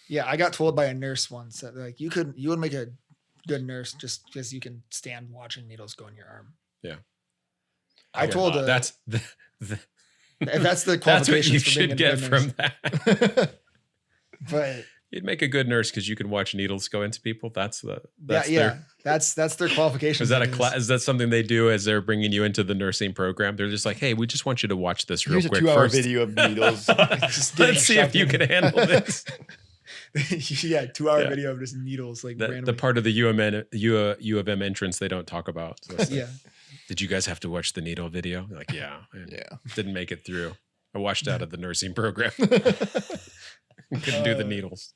yeah. I got told by a nurse once that like you would make a good nurse just because you can stand watching needles go in your arm. Yeah. I told That's that's the that's what qualifications you for being should a get good from nurse. that. But You'd make a good nurse because you can watch needles go into people. That's that's their qualifications. Is that a class? Is that something they do as they're bringing you into the nursing program? They're just like, hey, we just want you to watch this real Here's a quick 2-hour first. video of needles. Let's see if you can handle this. Yeah, 2-hour Yeah. video of just needles like The randomly. part of the U of M entrance they don't talk about. So it's like, Yeah. did you guys have to watch the needle video? Like, yeah. Yeah. Didn't make it through. I watched out of the nursing program. Couldn't do the needles.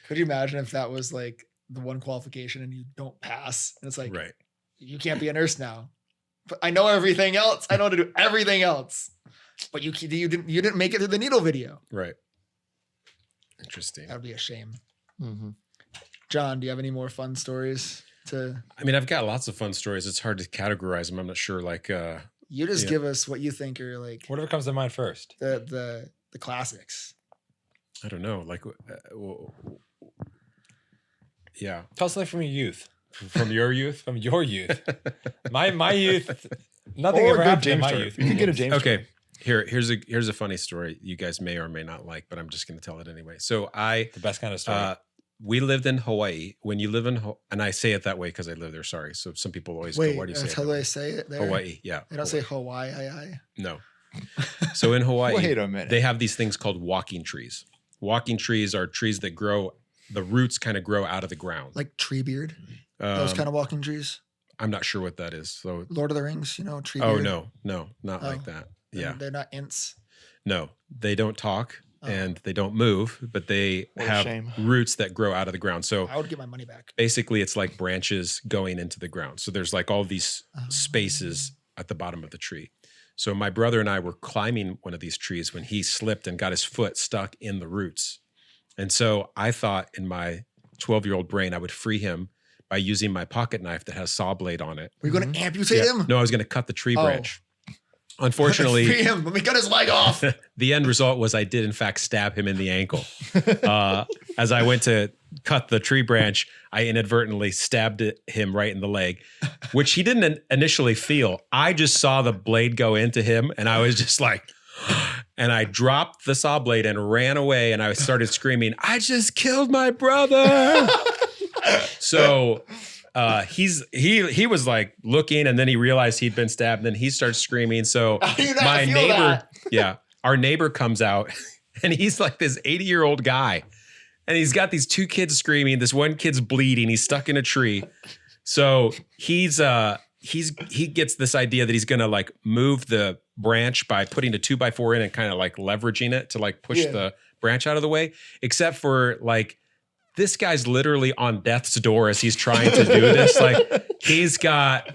Could you imagine if that was like the one qualification and you don't pass? And it's like, Right. you can't be a nurse now. But I know everything else. I know how to do everything else. But you didn't make it through the needle video. Right. Interesting. That would be a shame. Mm-hmm. John, do you have any more fun stories to? I mean, I've got lots of fun stories. It's hard to categorize them. I'm not sure. Like, You just Yeah. give us what you think are like Whatever comes to mind first. the classics. I don't know. Like, yeah. Tell something from your youth. From your youth. From your youth. My youth. Nothing Or ever a good happened in James my story. youth. You can get a James story. Okay. Here's a funny story you guys may or may not like, but I'm just going to tell it anyway. So The best kind of story. we lived in Hawaii. When you live in and I say it that way because I live there. Sorry. So some people always Wait, go, "Why do you say that's it how that way?" they say it there? Hawaii? Yeah. They don't say Hawaii. No. So in Hawaii, Wait a minute. they have these things called walking trees. Walking trees are trees that grow. The roots kind of grow out of the ground. Like Treebeard, those kind of walking trees. I'm not sure what that is. So Lord of the Rings, Treebeard. oh no, not Oh. like that. They're- Yeah. They're not ints. No, they don't talk Oh. and they don't move, but they What a have shame. roots that grow out of the ground. So I would get my money back. basically it's like branches going into the ground. So there's like all these spaces at the bottom of the tree. So my brother and I were climbing one of these trees when he slipped and got his foot stuck in the roots. And so I thought in my 12-year-old brain I would free him by using my pocket knife that has a saw blade on it. We're going to amputate him? No, I was going to cut the tree Oh. branch. Unfortunately, Free him. Let me cut his leg off. the end result was I did in fact stab him in the ankle. As I went to cut the tree branch, I inadvertently stabbed him right in the leg, which he didn't initially feel. I just saw the blade go into him and I was just like, and I dropped the saw blade and ran away and I started screaming, "I just killed my brother." So he was like looking and then he realized he'd been stabbed and then he starts screaming. So How do you not my feel neighbor, that? yeah, our neighbor comes out and he's like this 80-year-old guy and he's got these two kids screaming. This one kid's bleeding. He's stuck in a tree. So he gets this idea that he's going to like move the branch by putting a 2x4 in and kind of like leveraging it to like push Yeah. the branch out of the way, except for like, this guy's literally on death's door as he's trying to do this. Like he's got,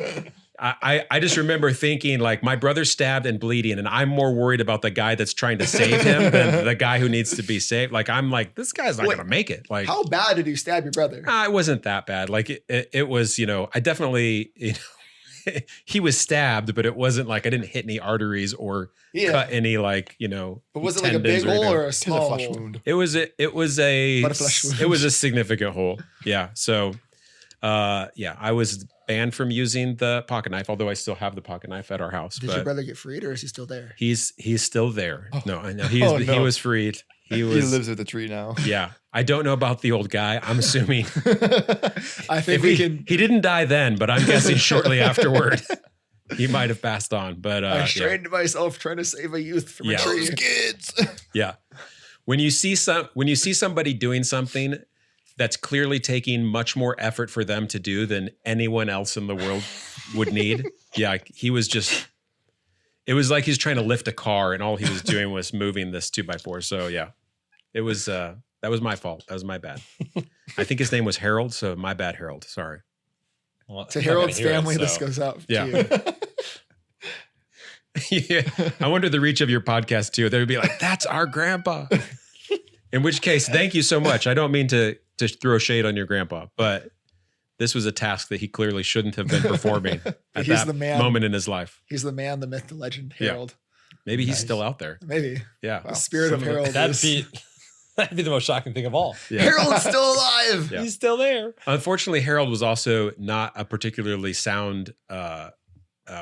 I just remember thinking like my brother's stabbed and bleeding, and I'm more worried about the guy that's trying to save him than the guy who needs to be saved. Like I'm like, this guy's not gonna make it. Like, how bad did you stab your brother? it wasn't that bad. Like it was, I definitely, he was stabbed, but it wasn't like I didn't hit any arteries or cut any like, But was it like a big hole or a small flesh hole? wound? It was a But a flesh wound. it was a significant hole. Yeah. So I was banned from using the pocket knife, although I still have the pocket knife at our house. Did but your brother get freed, or is he still there? he's still there. No, I know Oh, he no. was freed. He He was lives with the tree now. Yeah. I don't know about the old guy. I'm assuming I think if we can. he didn't die then, but I'm guessing shortly afterward he might have passed on. But I strained myself trying to save a youth from Yeah. a tree. Those kids. yeah. When you see somebody doing something that's clearly taking much more effort for them to do than anyone else in the world would need. Yeah, he was just. It was like he's trying to lift a car, and all he was doing was moving this 2x4. So yeah, it was. That was my fault. That was my bad. I think his name was Harold. So my bad, Harold. Sorry. Well, To I'm not gonna Harold's hear it, family, this so- goes out. Yeah. To you. Yeah. I wonder the reach of your podcast too. They would be like, "That's our grandpa." In which case, thank you so much. I don't mean to throw shade on your grandpa, but this was a task that he clearly shouldn't have been performing at He's that the man. moment in his life. He's the man, the myth, the legend, Yeah. Harold. Maybe he's Nice. still out there. Maybe Yeah. the spirit of Some of Harold. That'd is- be the most shocking thing of all. Yeah. Harold's still alive. Yeah. He's still there. Unfortunately, Harold was also not a particularly sound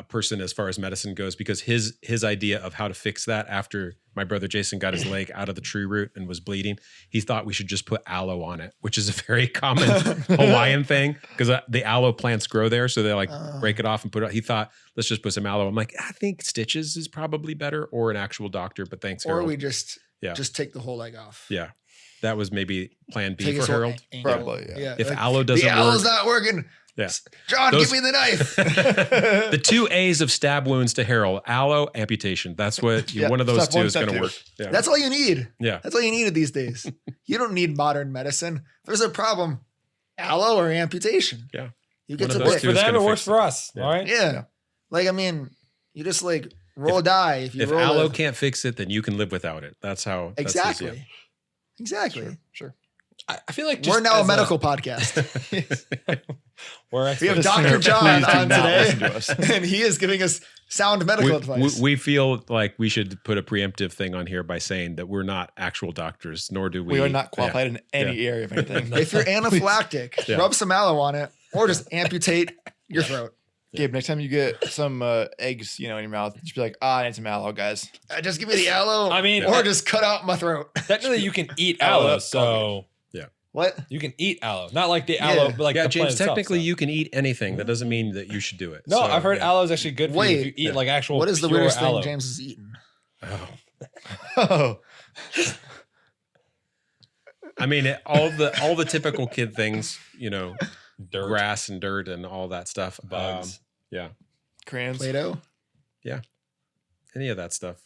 person as far as medicine goes, because his idea of how to fix that after my brother Jason got his leg out of the tree root and was bleeding, he thought we should just put aloe on it, which is a very common Hawaiian thing because the aloe plants grow there. So they like break it off and put it. He thought, let's just put some aloe. I'm like, I think stitches is probably better, or an actual doctor. But thanks, Or Harold. we just Yeah. take the whole leg off. Yeah, that was maybe plan B Take for his whole Harold. ankle. Probably, yeah. If like, aloe doesn't the aloe's work, not working. yeah. John, Those- give me the knife. The 2 A's of stab wounds to Harold: aloe, amputation. That's what Yeah, one of those step two one, is step going to two. work. Yeah, That's all you need. yeah. That's all you needed these days. You don't need modern medicine. If there's a problem, aloe or amputation. Yeah. You get One to of those pick. two For is them, gonna it works fix for us. Yeah. All right. Yeah. Like, I mean, you just like roll a die. If you If roll aloe a- can't fix it, then you can live without it. That's how. that's his- Exactly. yeah. Exactly. Sure. I feel like We're just now a as medical podcast. We're We have experts. Dr. John Please do on not today, listen to us. and he is giving us sound medical advice. We feel like we should put a preemptive thing on here by saying that we're not actual doctors, nor do we. We are not qualified in any area of anything. If you're anaphylactic, Yeah. rub some aloe on it, or just amputate your throat. Gabe, next time you get some eggs, in your mouth, just be like, I need some aloe, guys. Just give me the aloe. I mean, or just cut out my throat. technically, you can eat Aloe, aloe, that's so What? you can eat aloe. Not like the aloe, Yeah. but like Yeah, the James. plant itself, Technically, so. you can eat anything. That doesn't mean that you should do it. No, So, I've heard yeah. aloe is actually good for you if you eat Yeah. like actual. What is the pure weirdest aloe. thing James has eaten? Oh. Oh, I mean, all the typical kid things. Dirt, Grass and dirt and all that stuff. bugs. Yeah, crayons. Play-Doh? any of that stuff.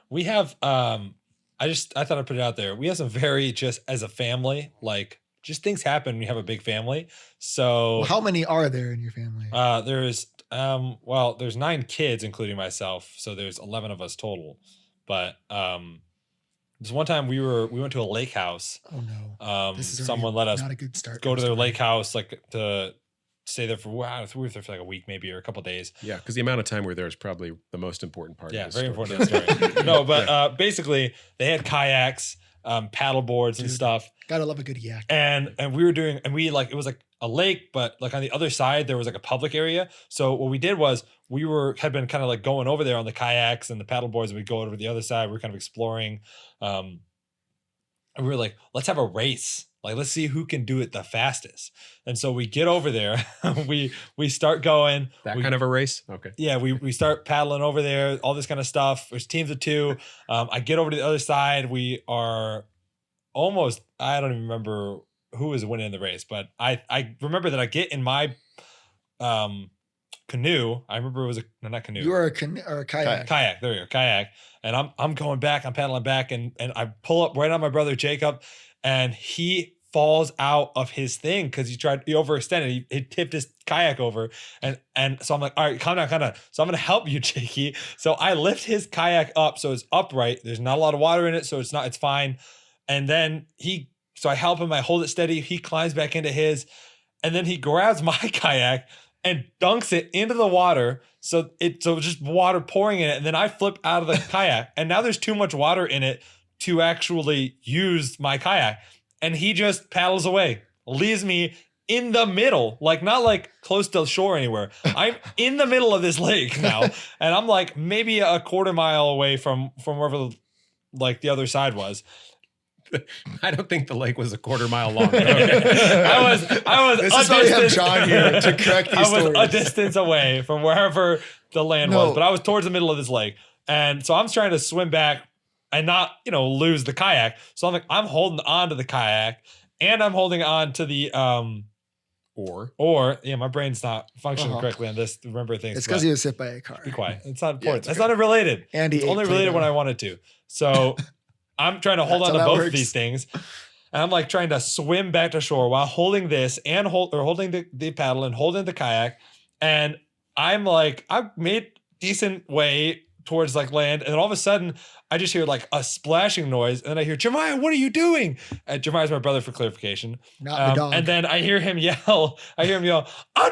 We have. I thought I'd put it out there. We have some very just as a family, like just things happen when you have a big family. So Well, how many are there in your family? there's 9 kids, including myself. So there's 11 of us total. But this one time we went to a lake house. Oh no. This is Someone let us not a good start. go to their story. lake house, like to stay there for we were there for like a week maybe, or a couple days. Yeah, because the amount of time we're there is probably the most important part. Yeah, of the very story. important to the story. No, but basically they had kayaks, paddle boards and Dude. stuff. Gotta love a good yak. And we were doing, and we like, it was like a lake, but like on the other side, there was like a public area. So what we did was had been kind of like going over there on the kayaks and the paddle boards, and we'd go over to the other side. We were kind of exploring. And we were like, let's have a race. Like, let's see who can do it the fastest. And so we get over there, we start going. That kind of a race. Okay. Yeah, we start paddling over there, all this kind of stuff. There's teams of 2. I get over to the other side. We are almost, I don't even remember who was winning the race, but I remember that I get in my canoe. I remember it was not canoe. You are a kayak. Kayak. There you go, kayak. And I'm going back. I'm paddling back, and I pull up right on my brother Jacob, and he falls out of his thing because he overextended. He tipped his kayak over. And so I'm like, all right, calm down. So I'm going to help you, Jakey. So I lift his kayak up so it's upright. There's not a lot of water in it, so it's fine. And then so I help him. I hold it steady. He climbs back into his, and then he grabs my kayak and dunks it into the water. So it's just water pouring in it. And then I flip out of the kayak, and now there's too much water in it to actually use my kayak. And he just paddles away, leaves me in the middle, like not like close to shore anywhere. I'm in the middle of this lake now. And I'm like maybe a quarter mile away from wherever like the other side was. I don't think the lake was a quarter mile long. I was This is why we have John here to correct these I was stories. a distance away from wherever the land was, but I was towards the middle of this lake. And so I'm trying to swim back and not, lose the kayak. So I'm holding on to the kayak and I'm holding on to the oar. Yeah, my brain's not functioning correctly on this. Remember things. It's because he was hit by a car. Be quiet. It's not important. it's That's okay. not related. And It's only related when I wanted to. So I'm trying to hold on That's to how that both of works. these things. And I'm like trying to swim back to shore while holding this and holding the paddle and holding the kayak. And I'm like, I've made decent way towards like land. And then all of a sudden I just hear like a splashing noise. And then I hear, Jeremiah, what are you doing? And Jeremiah's my brother for clarification. Not the dog. And then I hear him yell, I'm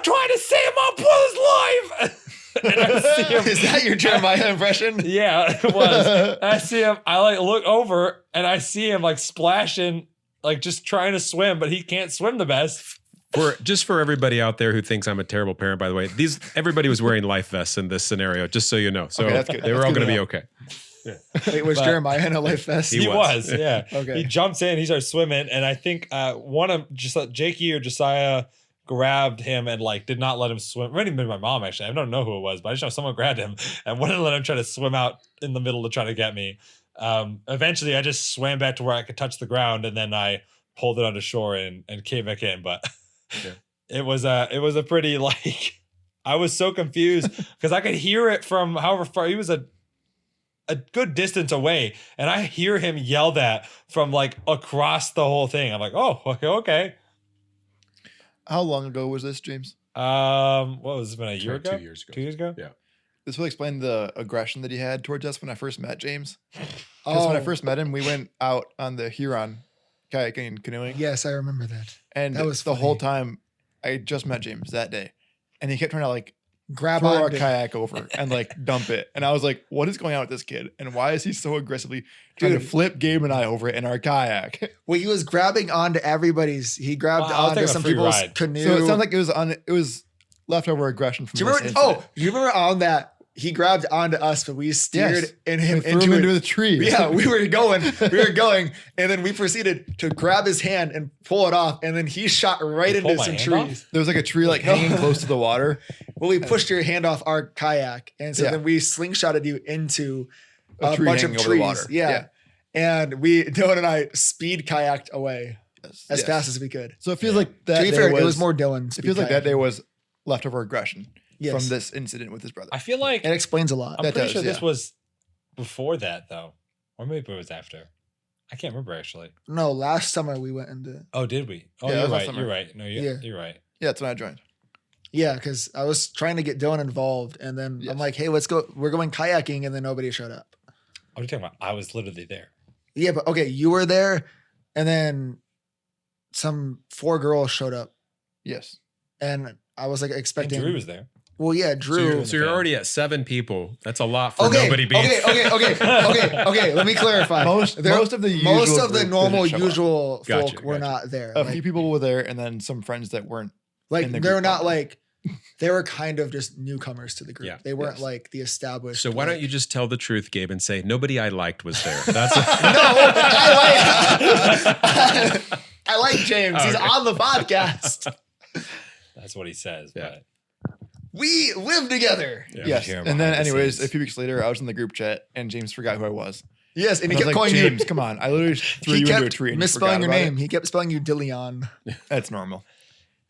trying to save my brother's life. And I see him. Is that your Jeremiah impression? Yeah, it was. I see him. I like look over and I see him like splashing, like just trying to swim, but he can't swim the best. For everybody out there who thinks I'm a terrible parent, by the way, everybody was wearing life vests in this scenario, just so you know. So Okay, that's good. they were That's all good going to to be know. okay. Wait, was Jeremiah in a life vest? He was, yeah. Okay. He jumps in, he starts swimming, and I think one of Jakey or Josiah grabbed him and like did not let him swim. It might have been my mom actually. I don't know who it was, but I just know someone grabbed him and wouldn't let him try to swim out in the middle to try to get me. Eventually, I just swam back to where I could touch the ground, and then I pulled it onto shore and came back in. But Yeah. it was a pretty like I was so confused because I could hear it from however far he was a good distance away, and I hear him yell that from like across the whole thing. I'm like, oh, okay. How long ago was this, James? What was it, been a year Like ago? 2 years ago. 2 years ago? Yeah. This will explain the aggression that he had towards us when I first met James. Because when I first met him, we went out on the Huron kayaking and canoeing. Yes, I remember that. And That was the whole funny. time I just met James that day. And he kept trying to like Grab throw our on. kayak over and like dump it. And I was like, what is going on with this kid? And why is he so aggressively trying to Dude. flip Gabe and I over in our kayak? Well, he was grabbing onto everybody's. He grabbed Wow, I was onto taking a some free people's ride. canoe. So it sounds like it was leftover aggression from Do you this remember? incident. Oh, do you remember on that? He grabbed onto us, but we steered Yes. in him We threw him into the tree. Yeah, we were going, and then we proceeded to grab his hand and pull it off, and then he shot right You pull into my some hand trees. off? There was like a tree like hanging close to the water. Well, we pushed your hand off our kayak, and so Yeah. then we slingshotted you into A a tree bunch of hanging over trees. the water. Yeah. And Dylan and I speed kayaked away Yes. as Yes. fast as we could. So it feels like To that be day fair, was, it was more Dylan. it feels like that day was leftover aggression from this incident with his brother. I feel like It explains a lot. I'm That pretty does, sure this yeah. was before that though. Or maybe it was after. I can't remember actually. No, last summer we went into Oh, did we? Oh, Yeah, that you're was last right. summer. You're right. No, Yeah. you're right. Yeah, that's when I joined. yeah, because I was trying to get Dylan involved, and then Yes. I'm like, "Hey, let's go. We're going kayaking," and then nobody showed up. What are you talking about? I was literally there. Yeah, but okay, you were there, and then some 4 girls showed up, Yes. and I was like And expecting. Drew was there. Well, yeah, So Drew. you're, so you're already at 7 people. That's a lot for Okay, nobody being. okay. Let me clarify. Most of the usual most of the group normal didn't show up. usual Gotcha, folk were gotcha. not there. A Like, few people were there, and then some friends that weren't. like in the they're group not probably. like they were kind of just newcomers to the group. Yeah. They weren't Yes. like the established. So why like- don't you just tell the truth, Gabe, and say nobody I liked was there? That's I like James. He's Okay. on the podcast. That's what he says. Yeah. But We live together. Yeah. Yes. hear And behind then, the anyways, scenes. a few weeks later, I was in the group chat, and James forgot who I was. Yes, and And he I was kept like, calling James, you. come on! I literally threw He you into a kept tree and misspelling you your forgot name. about He kept spelling you Dillon. it. That's normal.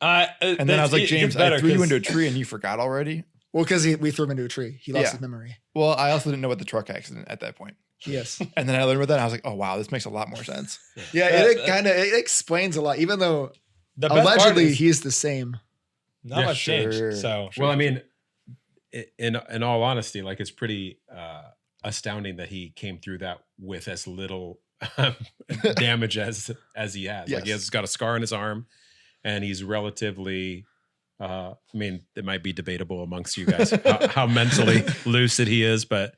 and And then I was like, James, I threw you into a tree, and you forgot already. Well, because we threw him into a tree. He lost Yeah. his memory. Well, I also didn't know about the truck accident at that point. Yes. And then I learned about that. And I was like, oh wow, this makes a lot more sense. Yeah, it explains a lot, even though The best part allegedly is he's the same. not much Sure. changed. So Well, I mean, in all honesty, like it's pretty astounding that he came through that with as little damage as he has. Like he Yes. has got a scar on his arm, and he's relatively. I mean, it might be debatable amongst you guys how mentally lucid he is, but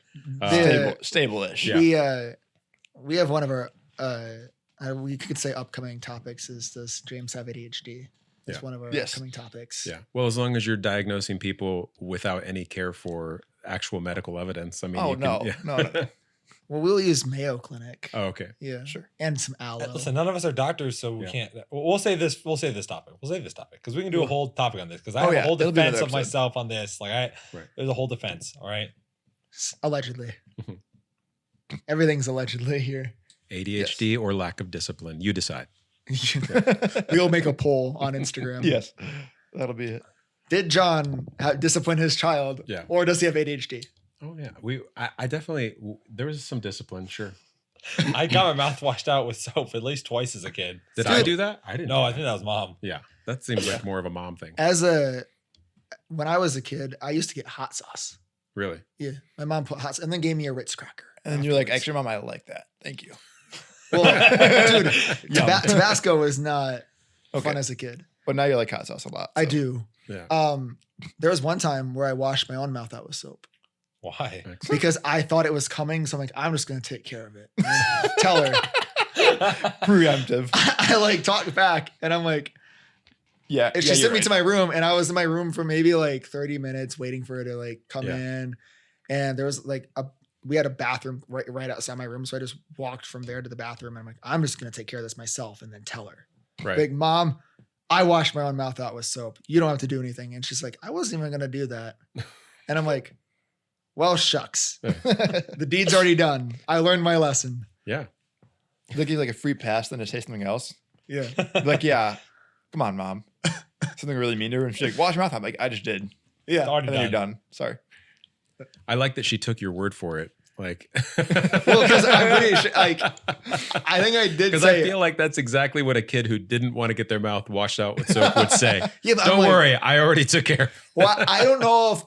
Stable-ish. Yeah. We have one of our we could say upcoming topics is does James have ADHD? It's Yeah. one of our Yes. upcoming topics. yeah. Well, as long as you're diagnosing people without any care for actual medical evidence, I mean, Oh you can, no, yeah. no. Well, we'll use Mayo Clinic. Oh, okay. Yeah. Sure. And some aloe. listen, none of us are doctors, so we Yeah. can't. We'll save this. We'll save this topic. We'll save this topic because we can do a whole topic on this. Because I Oh, have a yeah. whole It'll be defense another of episode. myself on this. Like there's a whole defense. All right. Allegedly. Mhm. Everything's allegedly here. ADHD or lack of discipline, you decide. We'll make a poll on Instagram. Yes, that'll be it. Did John discipline his child? Yeah. Or does he have ADHD? Oh yeah, I definitely there was some discipline, sure. I got my mouth washed out with soap at least twice as a kid. Did So- I do that? I didn't. No, do I that. think that was mom. Yeah, that seems like more of a mom thing. When I was a kid, I used to get hot sauce. Really? Yeah. My mom put hot sauce and then gave me a Ritz cracker. And then you're like, afterwards. actually, mom, I like that. Thank you. Well, dude, Yum. Tabasco was not Okay. fun as a kid. But now you like hot sauce a lot. I so. do. Yeah. There was one time where I washed my own mouth out with soap Why? Excellent. because I thought it was coming. So I'm like, I'm just gonna take care of it. And tell her. Preemptive. I like talked back and I'm like, Yeah. and she sent me to my room and I was in my room for maybe like 30 minutes waiting for her to like come Yeah. in. And there was like we had a bathroom right outside my room. So I just walked from there to the bathroom and I'm like, I'm just gonna take care of this myself and then tell her. Right. Like, Mom, I washed my own mouth out with soap. You don't have to do anything. And she's like, I wasn't even gonna do that. And I'm like, well, shucks. The deed's already done. I learned my lesson. Yeah. They'll give you like a free pass, then to say something else. Yeah. Be like, yeah, come on, mom. Something really mean to her. And she's like, wash your mouth. I'm like, I just did. Yeah. It's already And then you're done. done. Sorry. I like that she took your word for it. Like, Well, because I'm pretty sure, like, I think I did because say I feel like that's exactly what a kid who didn't want to get their mouth washed out with soap would say. Yeah, but I'm Don't like, worry, I already took care. Well, I don't know if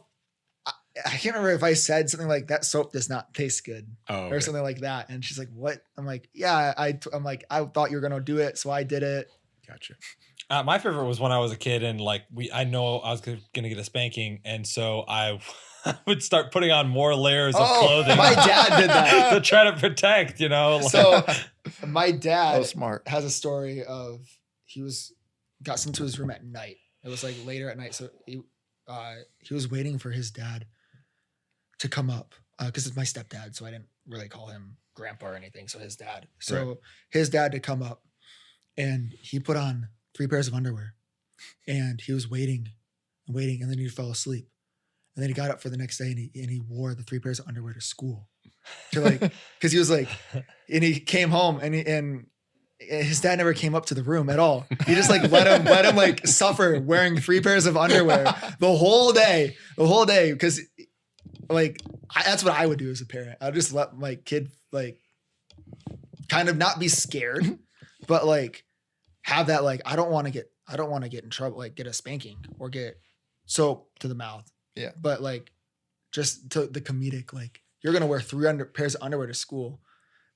I can't remember if I said something like that soap does not taste good Oh, or okay. something like that. And she's like, what? I'm like, yeah, I'm like, I thought you were going to do it. So I did it. Gotcha. My favorite was when I was a kid and like I know I was gonna get a spanking, and so I would start putting on more layers of clothing. My dad did that. to try to protect. You know, like, So my Oh, dad smart. has a story of got sent to his room at night. It was like later at night. So he was waiting for his dad to come up because it's my stepdad. So I didn't really call him grandpa or anything. So his dad. So Right. his dad to come up and he put on 3 pairs of underwear and he was waiting and waiting. And then he fell asleep. And then he got up for the next day and he wore the 3 pairs of underwear to school. To like, because he was like, and he came home and his dad never came up to the room at all. He just like let him like suffer wearing 3 pairs of underwear the whole day because like that's what I would do as a parent. I'd just let my kid like kind of not be scared, but like have that like I don't want to get in trouble, like get a spanking or get soap to the mouth. Yeah. But like just to the comedic, like you're gonna wear 3 pairs of underwear to school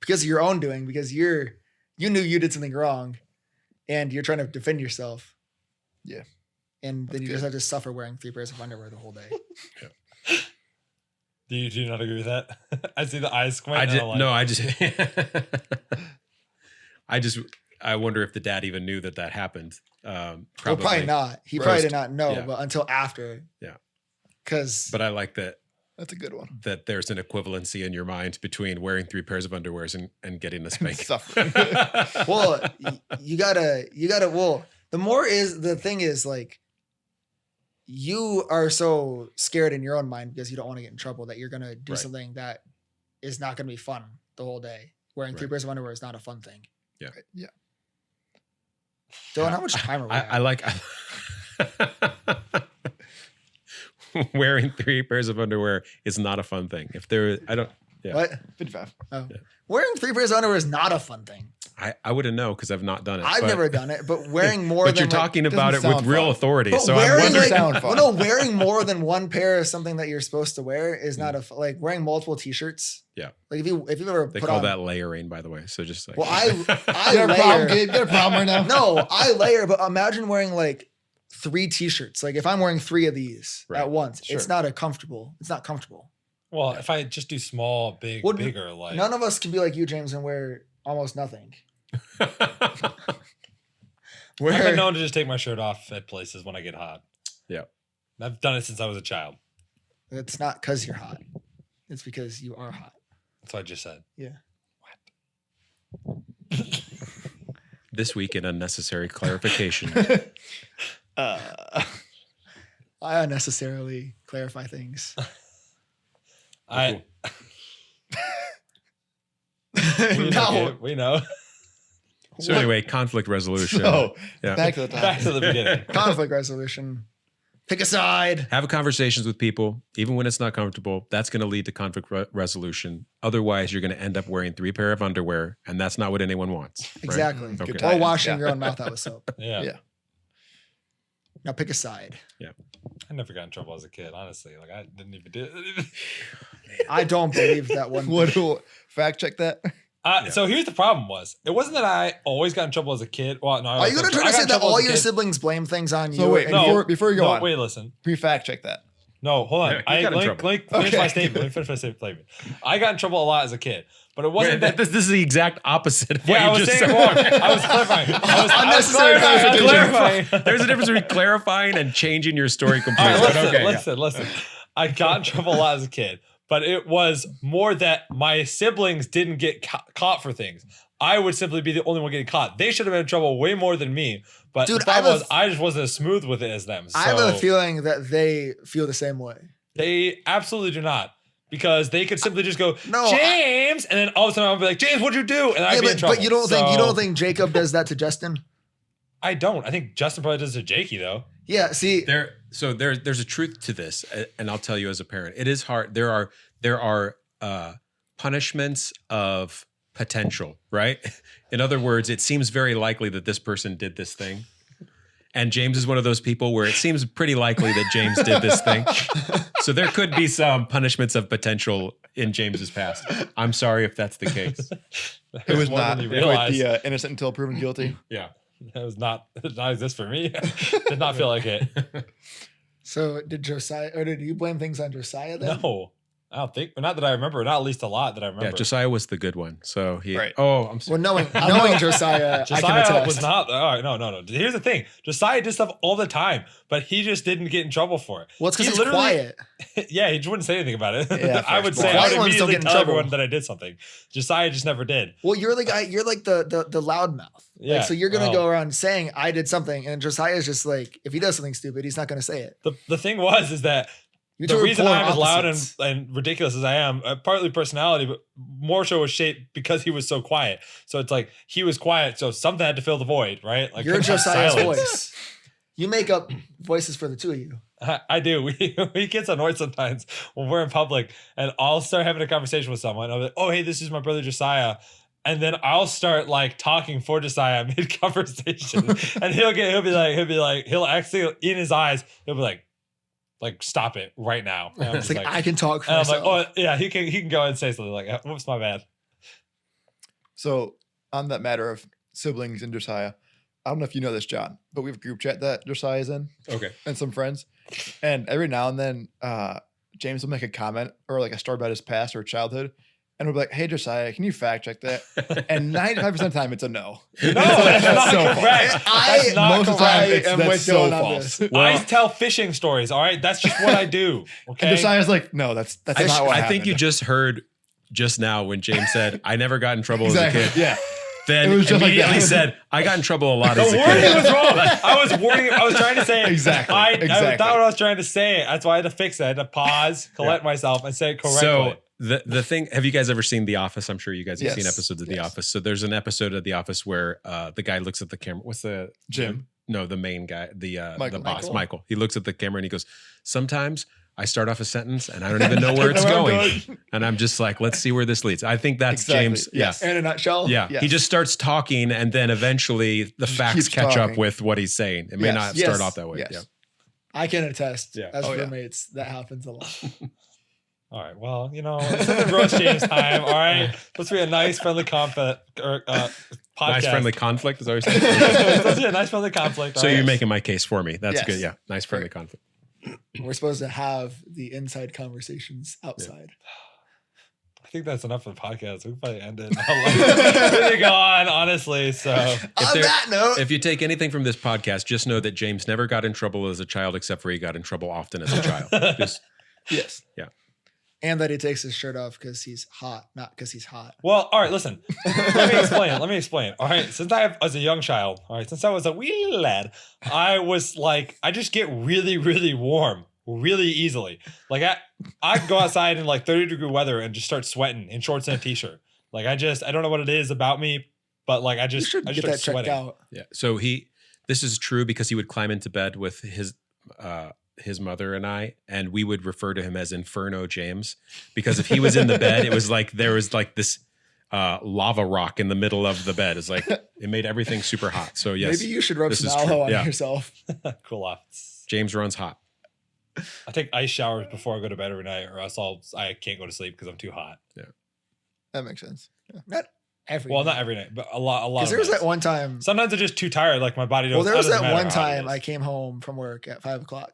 because of your own doing, because you knew you did something wrong and you're trying to defend yourself. Yeah. And then That's you good. just have to suffer wearing 3 pairs of underwear the whole day. do you not agree with that? I see the eyes squint. I wonder if the dad even knew that happened. Probably not. He probably did not know, Yeah. but until after. Yeah. Because But I like that That's a good one. there's an equivalency in your mind between wearing 3 pairs of underwears and getting a spank. Suffering. well, you gotta. Well, the thing is like, you are so scared in your own mind because you don't want to get in trouble that you're gonna do Right. something that is not gonna be fun the whole day. Wearing 3 Right. pairs of underwear is not a fun thing. Yeah. Dylan, how much time are we? I like wearing 3 pairs of underwear is not a fun thing. Yeah. What? 55. Oh. Yeah. Wearing 3 pairs of underwear is not a fun thing. I wouldn't know because I've not done it. I've but- never done it, but wearing more But than you're talking about it doesn't with sound real fun. authority. But So I'm wearing wondering. sound fun. well, no, wearing more than one pair of something that you're supposed to wear is not like wearing multiple t-shirts. Yeah. Like if you ever They put call on, that layering, by the way. So just like. well, I You got a layer. problem, Gabe? You got a problem right now? No, I layer, but imagine wearing like 3 t-shirts. Like if I'm wearing 3 of these Right. at once, Sure. it's not comfortable. It's not comfortable. Well, if I just do small, big, Well, bigger, like None of us can be like you, James, and wear almost nothing. I've been known to just take my shirt off at places when I get hot. Yeah. I've done it since I was a child. It's not because you're hot. It's because you are hot. That's what I just said. Yeah. This week in unnecessary clarification. Uh, I unnecessarily clarify things. I we know, No. Gabe, we know. So anyway, conflict resolution. so, Yeah. back to the Back topic. to the beginning. Conflict resolution. Pick a side. Have conversations with people, even when it's not comfortable. That's going to lead to conflict resolution. Otherwise, you're going to end up wearing 3 pair of underwear, and that's not what anyone wants. right? Exactly. Good Okay. Or times, washing yeah. your own mouth out with soap. Yeah. Yeah. Now pick a side. I never got in trouble as a kid, honestly. Like I didn't even do I don't believe that one. Fact check that? Yeah. So here's the problem was, it wasn't that I always got in trouble as a kid. Well, no. Are you going to try to say that all your siblings blame things on you? So wait, and No. before you go on, Wait, listen. pre-fact check that. No, hold on. Yeah, you got in trouble. Let me finish Okay. my statement. Let me finish my statement. I got in trouble a lot as a kid, but it wasn't that. This is the exact opposite of what Yeah, I you was just saying said. it wrong. I was clarifying. I was Unnecessary clarifying. There's a difference between clarifying and changing your story All completely. right, but listen, okay, yeah. listen. I got in trouble a lot as a kid, but it was more that my siblings didn't get caught for things. I would simply be the only one getting caught. They should have been in trouble way more than me. But Dude, the problem was I just wasn't as smooth with it as them. So I have a feeling that they feel the same way. they absolutely do not. Because they could simply just go, No, James, and then all of a sudden I'll be like, James, what'd you do? And I'd be in trouble. but you don't So- think Jacob does that to Justin? I don't. I think Justin probably does it to Jakey though. Yeah. See, There's a truth to this, and I'll tell you as a parent, it is hard. There are punishments of potential, right? In other words, it seems very likely that this person did this thing. And James is one of those people where it seems pretty likely that James did this thing. So there could be some punishments of potential in James's past. I'm sorry if that's the case. It was more not than you quite realize. the innocent until proven guilty. Yeah. It was not. It did not exist for me. Did not feel like it. so did Josiah, or did you blame things on Josiah then? No, I don't think. Not that I remember. Not at least a lot that I remember. Yeah, Josiah was the good one. So he. Right. Oh, I'm sorry. Well, knowing Josiah, I can Josiah attest. was not. All right, no. Here's the thing. Josiah did stuff all the time, but he just didn't get in trouble for it. Well, it's because He he's literally- quiet. Yeah, he just wouldn't say anything about it. Yeah, I would first say of all. I would Quiet ones don't immediately get in tell trouble. everyone that I did something. Josiah just never did. Well, you're the guy. You're like the loudmouth. Yeah. Like, so you're gonna Oh. go around saying I did something, and Josiah's just like, if he does something stupid, he's not gonna say it. The thing is that You the two are reason polar I'm as loud opposites. and ridiculous as I am, partly personality, but more so was shaped because he was so quiet. So it's like he was quiet, so something had to fill the void, right? Like You're couldn't have Josiah's silence. voice. You make up voices for the two of you. I do. We get annoyed sometimes when we're in public, and I'll start having a conversation with someone. I'll be like, "Oh, hey, this is my brother Josiah," and then I'll start like talking for Josiah mid conversation, and he'll actually in his eyes he'll be like stop it right now. And I'm It's just like I can talk for and I'm like, myself. oh yeah, he can go and say something like, "Whoops, my bad." So on that matter of siblings and Josiah, I don't know if you know this, John, but we have a group chat that Josiah's in Okay. and some friends. And every now and then, James will make a comment or like a story about his past or childhood. And we'll be like, hey, Josiah, can you fact check that? And 95% of the time, it's a no. No, that's not so correct. false. That's not Most of the time, correct. am that's with so Dillon on false. this. I tell fishing stories. All right, that's just what I do. Okay. And Josiah's like, no, that's not what I happened. think you just heard just now when James said, I never got in trouble exactly. as a kid. Yeah. Then It was just like immediately that. said, I got in trouble a lot The as a wording kid. was wrong. I was trying to say it. Exactly, I exactly. thought what I was trying to say. That's why I had to fix it. I had to pause, collect myself, and say it correctly. So the thing, have you guys ever seen The Office? I'm sure you guys have Yes, seen episodes of The yes. Office. So there's an episode of The Office where the guy looks at the camera. What's the Jim. No, the main guy, the Michael. boss, Michael. He looks at the camera and he goes, sometimes I start off a sentence and I don't even know where it's going. And I'm just like, let's see where this leads. I think that's Exactly. James. Yes. In a nutshell. Yeah. Yes. He just starts talking and then eventually the Just facts keeps catch up talking. with what he's saying. It may Yes. not Yes. start off that way. Yes. Yeah. I can attest. Yeah. As Oh, yeah. roommates, that happens a lot. All right. Well, it's the roast James time. All right. Supposed to be a nice, friendly podcast. Nice friendly conflict is always. Supposed to be a nice, friendly conflict. So all you're right. making my case for me. That's Yes. good. Yeah. Nice friendly conflict. We're supposed to have the inside conversations outside. I think that's enough for the podcast. We can probably end it. We can go on, honestly. So On that note, If you take anything from this podcast, just know that James never got in trouble as a child, except for he got in trouble often as a child. Just Yes. and that he takes his shirt off because he's hot, not because he's hot. well, all right, listen. Let me explain. All right. Since I was a young child, all right, since I was a wee lad, I was like, I just get really, really warm really easily. Like I could go outside in like 30-degree weather and just start sweating in shorts and a t-shirt. Like I don't know what it is about me, but like I You just should I get start that checked sweating. out. yeah. So this is true because he would climb into bed with his mother and I, and we would refer to him as Inferno James because if he was in the bed, it was like there was like this lava rock in the middle of the bed. It's like it made everything super hot. So yes, Maybe you should rub this some is true. aloe on Yeah. yourself. Cool off. James runs hot. I take ice showers before I go to bed every night, or else I can't go to sleep because I'm too hot. That makes sense. Yeah. Not every Well, night. not every night, but a lot. Because there was that one time. Sometimes I'm just too tired. Like my body. Well, there was doesn't that matter one how hot it time is. I came home from work at 5:00,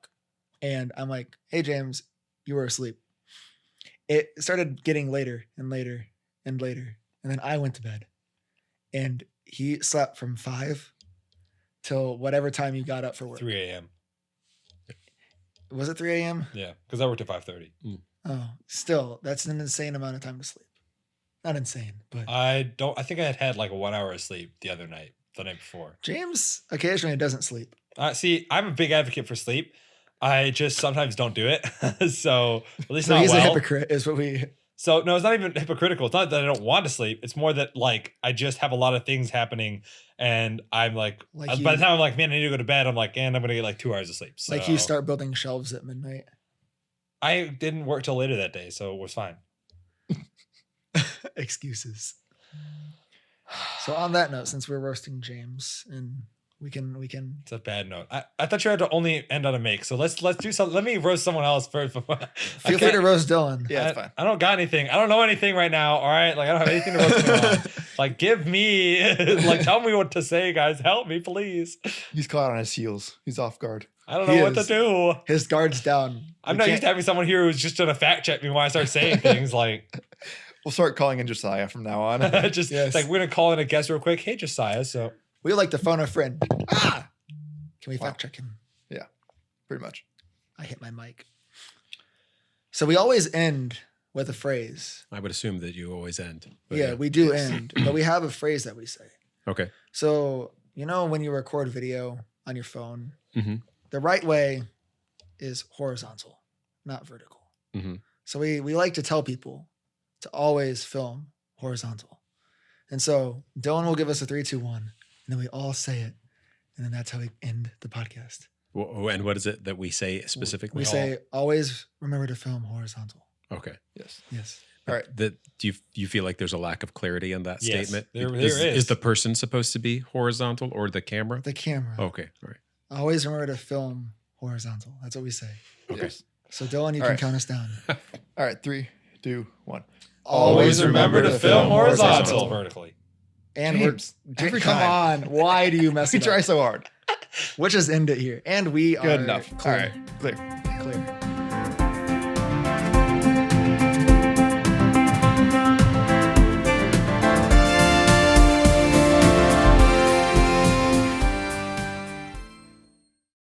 and I'm like, "Hey, James, you were asleep." It started getting later and later and later, and then I went to bed, and he slept from 5 till whatever time you got up for work. 3 a.m. Was it 3 a.m.? Yeah, because I worked at 5:30. Oh, still, that's an insane amount of time to sleep. Not insane, but I think I had like 1 hour of sleep the night before. James occasionally doesn't sleep. See, I'm a big advocate for sleep. I just sometimes don't do it. So at least So not he's a well. hypocrite, is what we. So no, it's not even hypocritical. It's not that I don't want to sleep. It's more that like I just have a lot of things happening, and I'm like by the time I'm like, man, I need to go to bed. I'm like, and I'm gonna get like 2 hours of sleep. So Like you start building shelves at midnight. I didn't work till later that day, so it was fine. Excuses. So on that note, since we're roasting James, and we can It's a bad note. I thought you had to only end on a make. So let's do something. Let me roast someone else first. feel free to roast Dillon. Yeah, it's fine. I don't got anything. I don't know anything right now. All right. Like I don't have anything to roast me on. Like give me, like tell me what to say, guys. Help me, please. He's caught on his heels. He's off guard. I don't He know what to is. do. His guard's down. I'm We not can't- used to having someone here who's just gonna fact check me when I start saying things. Like We'll start calling in Josiah from now on. just Yes. like we're gonna call in a guest real quick. Hey Josiah. So We like to phone a friend. Ah! Can we Wow. fact check him? Pretty much. I hit my mic. So we always end with a phrase. I would assume that you always end. But Yeah, we do end, but we have a phrase that we say. Okay. So, when you record video on your phone, Mhm. the right way is horizontal, not vertical. Mhm. So we like to tell people to always film horizontal. And so Dillon will give us a 3, 2, 1, and then we all say it. And then that's how we end the podcast. And what is it that we say specifically? We say, always remember to film horizontal. Okay. Yes. Yes. All right. Do you feel like there's a lack of clarity in that Yes, statement? there is. is. Is the person supposed to be horizontal or the camera? The camera. Okay. All right. Always remember to film horizontal. That's what we say. Okay. Yes. So Dillon, you All can right. count us down. All right. 3, 2, 1. always remember to film horizontal. horizontal. Vertically. And James, we're every come time. on. Why do you mess We it try up? so hard. We'll just end it here. And we are Good enough. clear. All right. Clear. Clear.